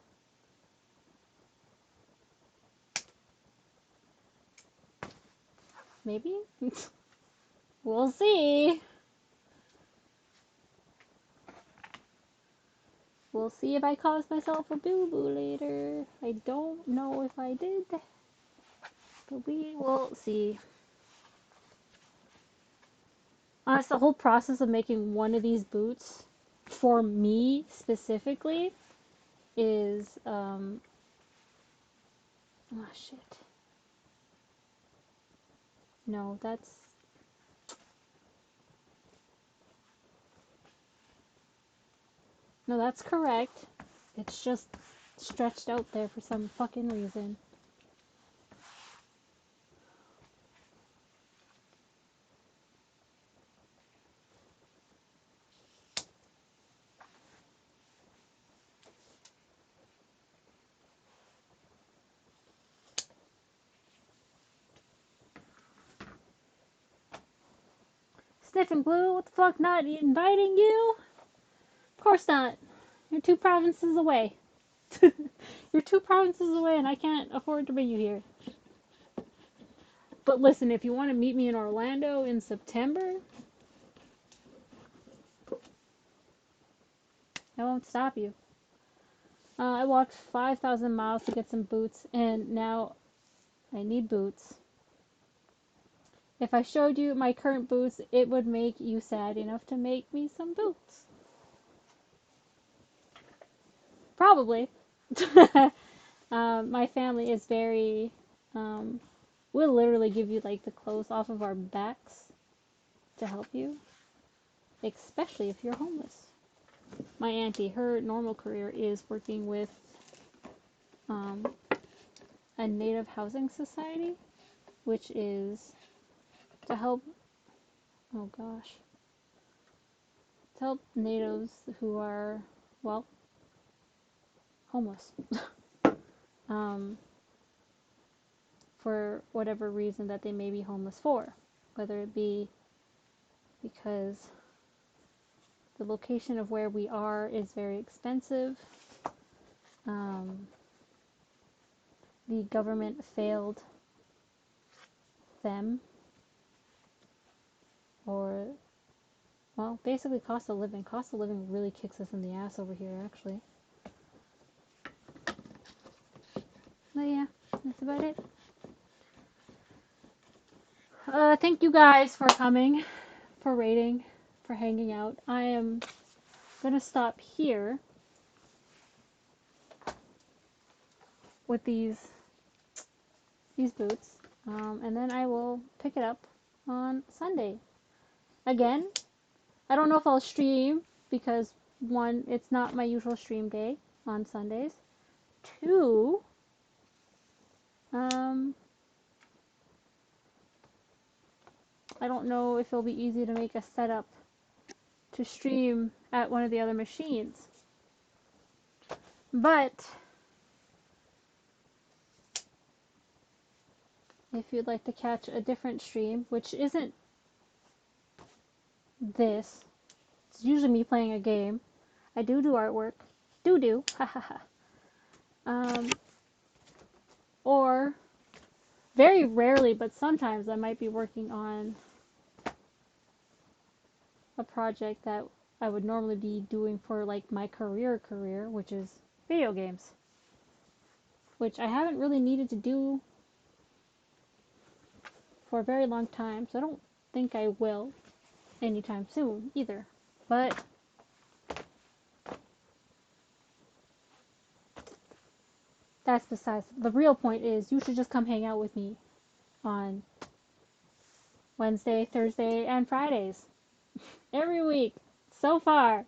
Speaker 1: Maybe? We'll see. We'll see if I cause myself a boo-boo later. I don't know if I did, but we will see. Honestly, the whole process of making one of these boots for me specifically is oh shit. No, that's correct. It's just stretched out there for some fucking reason. Sniffing glue? What the fuck? Not inviting you? Of course not. You're 2 provinces away. You're 2 provinces away and I can't afford to bring you here. But listen, if you want to meet me in Orlando in September, I won't stop you. I walked 5,000 miles to get some boots, and now I need boots. If I showed you my current boots, it would make you sad enough to make me some boots. Probably. My family is very, we'll literally give you like the clothes off of our backs to help you. especially if you're homeless. My auntie, her normal career is working with a Native Housing Society, which is to help, oh gosh, to help natives who are, well, homeless. For whatever reason that they may be homeless for, whether it be because the location of where we are is very expensive, the government failed them, or, well, basically cost of living. Cost of living really kicks us in the ass over here, actually. But yeah, that's about it. Thank you guys for coming, for rating, for hanging out. I am gonna stop here with these boots, and then I will pick it up on Sunday. Again, I don't know if I'll stream because, one, it's not my usual stream day on Sundays. Two, I don't know if it'll be easy to make a setup to stream at one of the other machines. But if you'd like to catch a different stream, which isn't this, it's usually me playing a game. I do artwork. Hahaha. Or, very rarely, but sometimes I might be working on a project that I would normally be doing for, like, my career, which is video games. Which I haven't really needed to do for a very long time, so I don't think I will anytime soon either. But that's besides. The real point is you should just come hang out with me on Wednesday, Thursday, and Fridays. Every week. So far.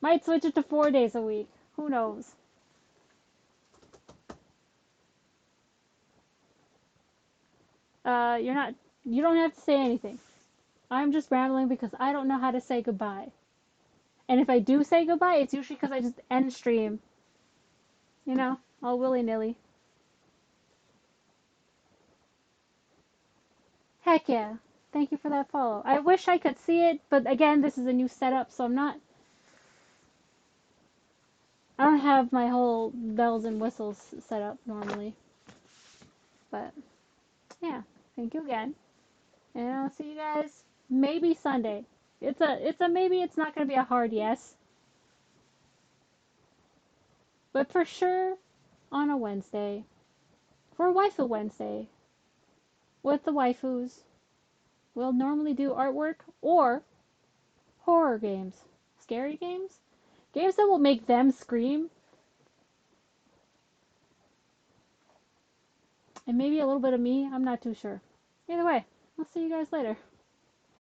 Speaker 1: Might switch it to 4 days a week. Who knows? You don't have to say anything. I'm just rambling because I don't know how to say goodbye. And if I do say goodbye, it's usually because I just end stream. You know, all willy-nilly. Heck yeah. Thank you for that follow. I wish I could see it, but again, this is a new setup, so I don't have my whole bells and whistles set up normally. But, yeah. Thank you again. And I'll see you guys maybe Sunday. It's a maybe. It's not going to be a hard yes. But for sure on a Wednesday. For a Waifu Wednesday. With the waifus. We'll normally do artwork or horror games. Scary games? Games that will make them scream. And maybe a little bit of me. I'm not too sure. Either way, I'll see you guys later.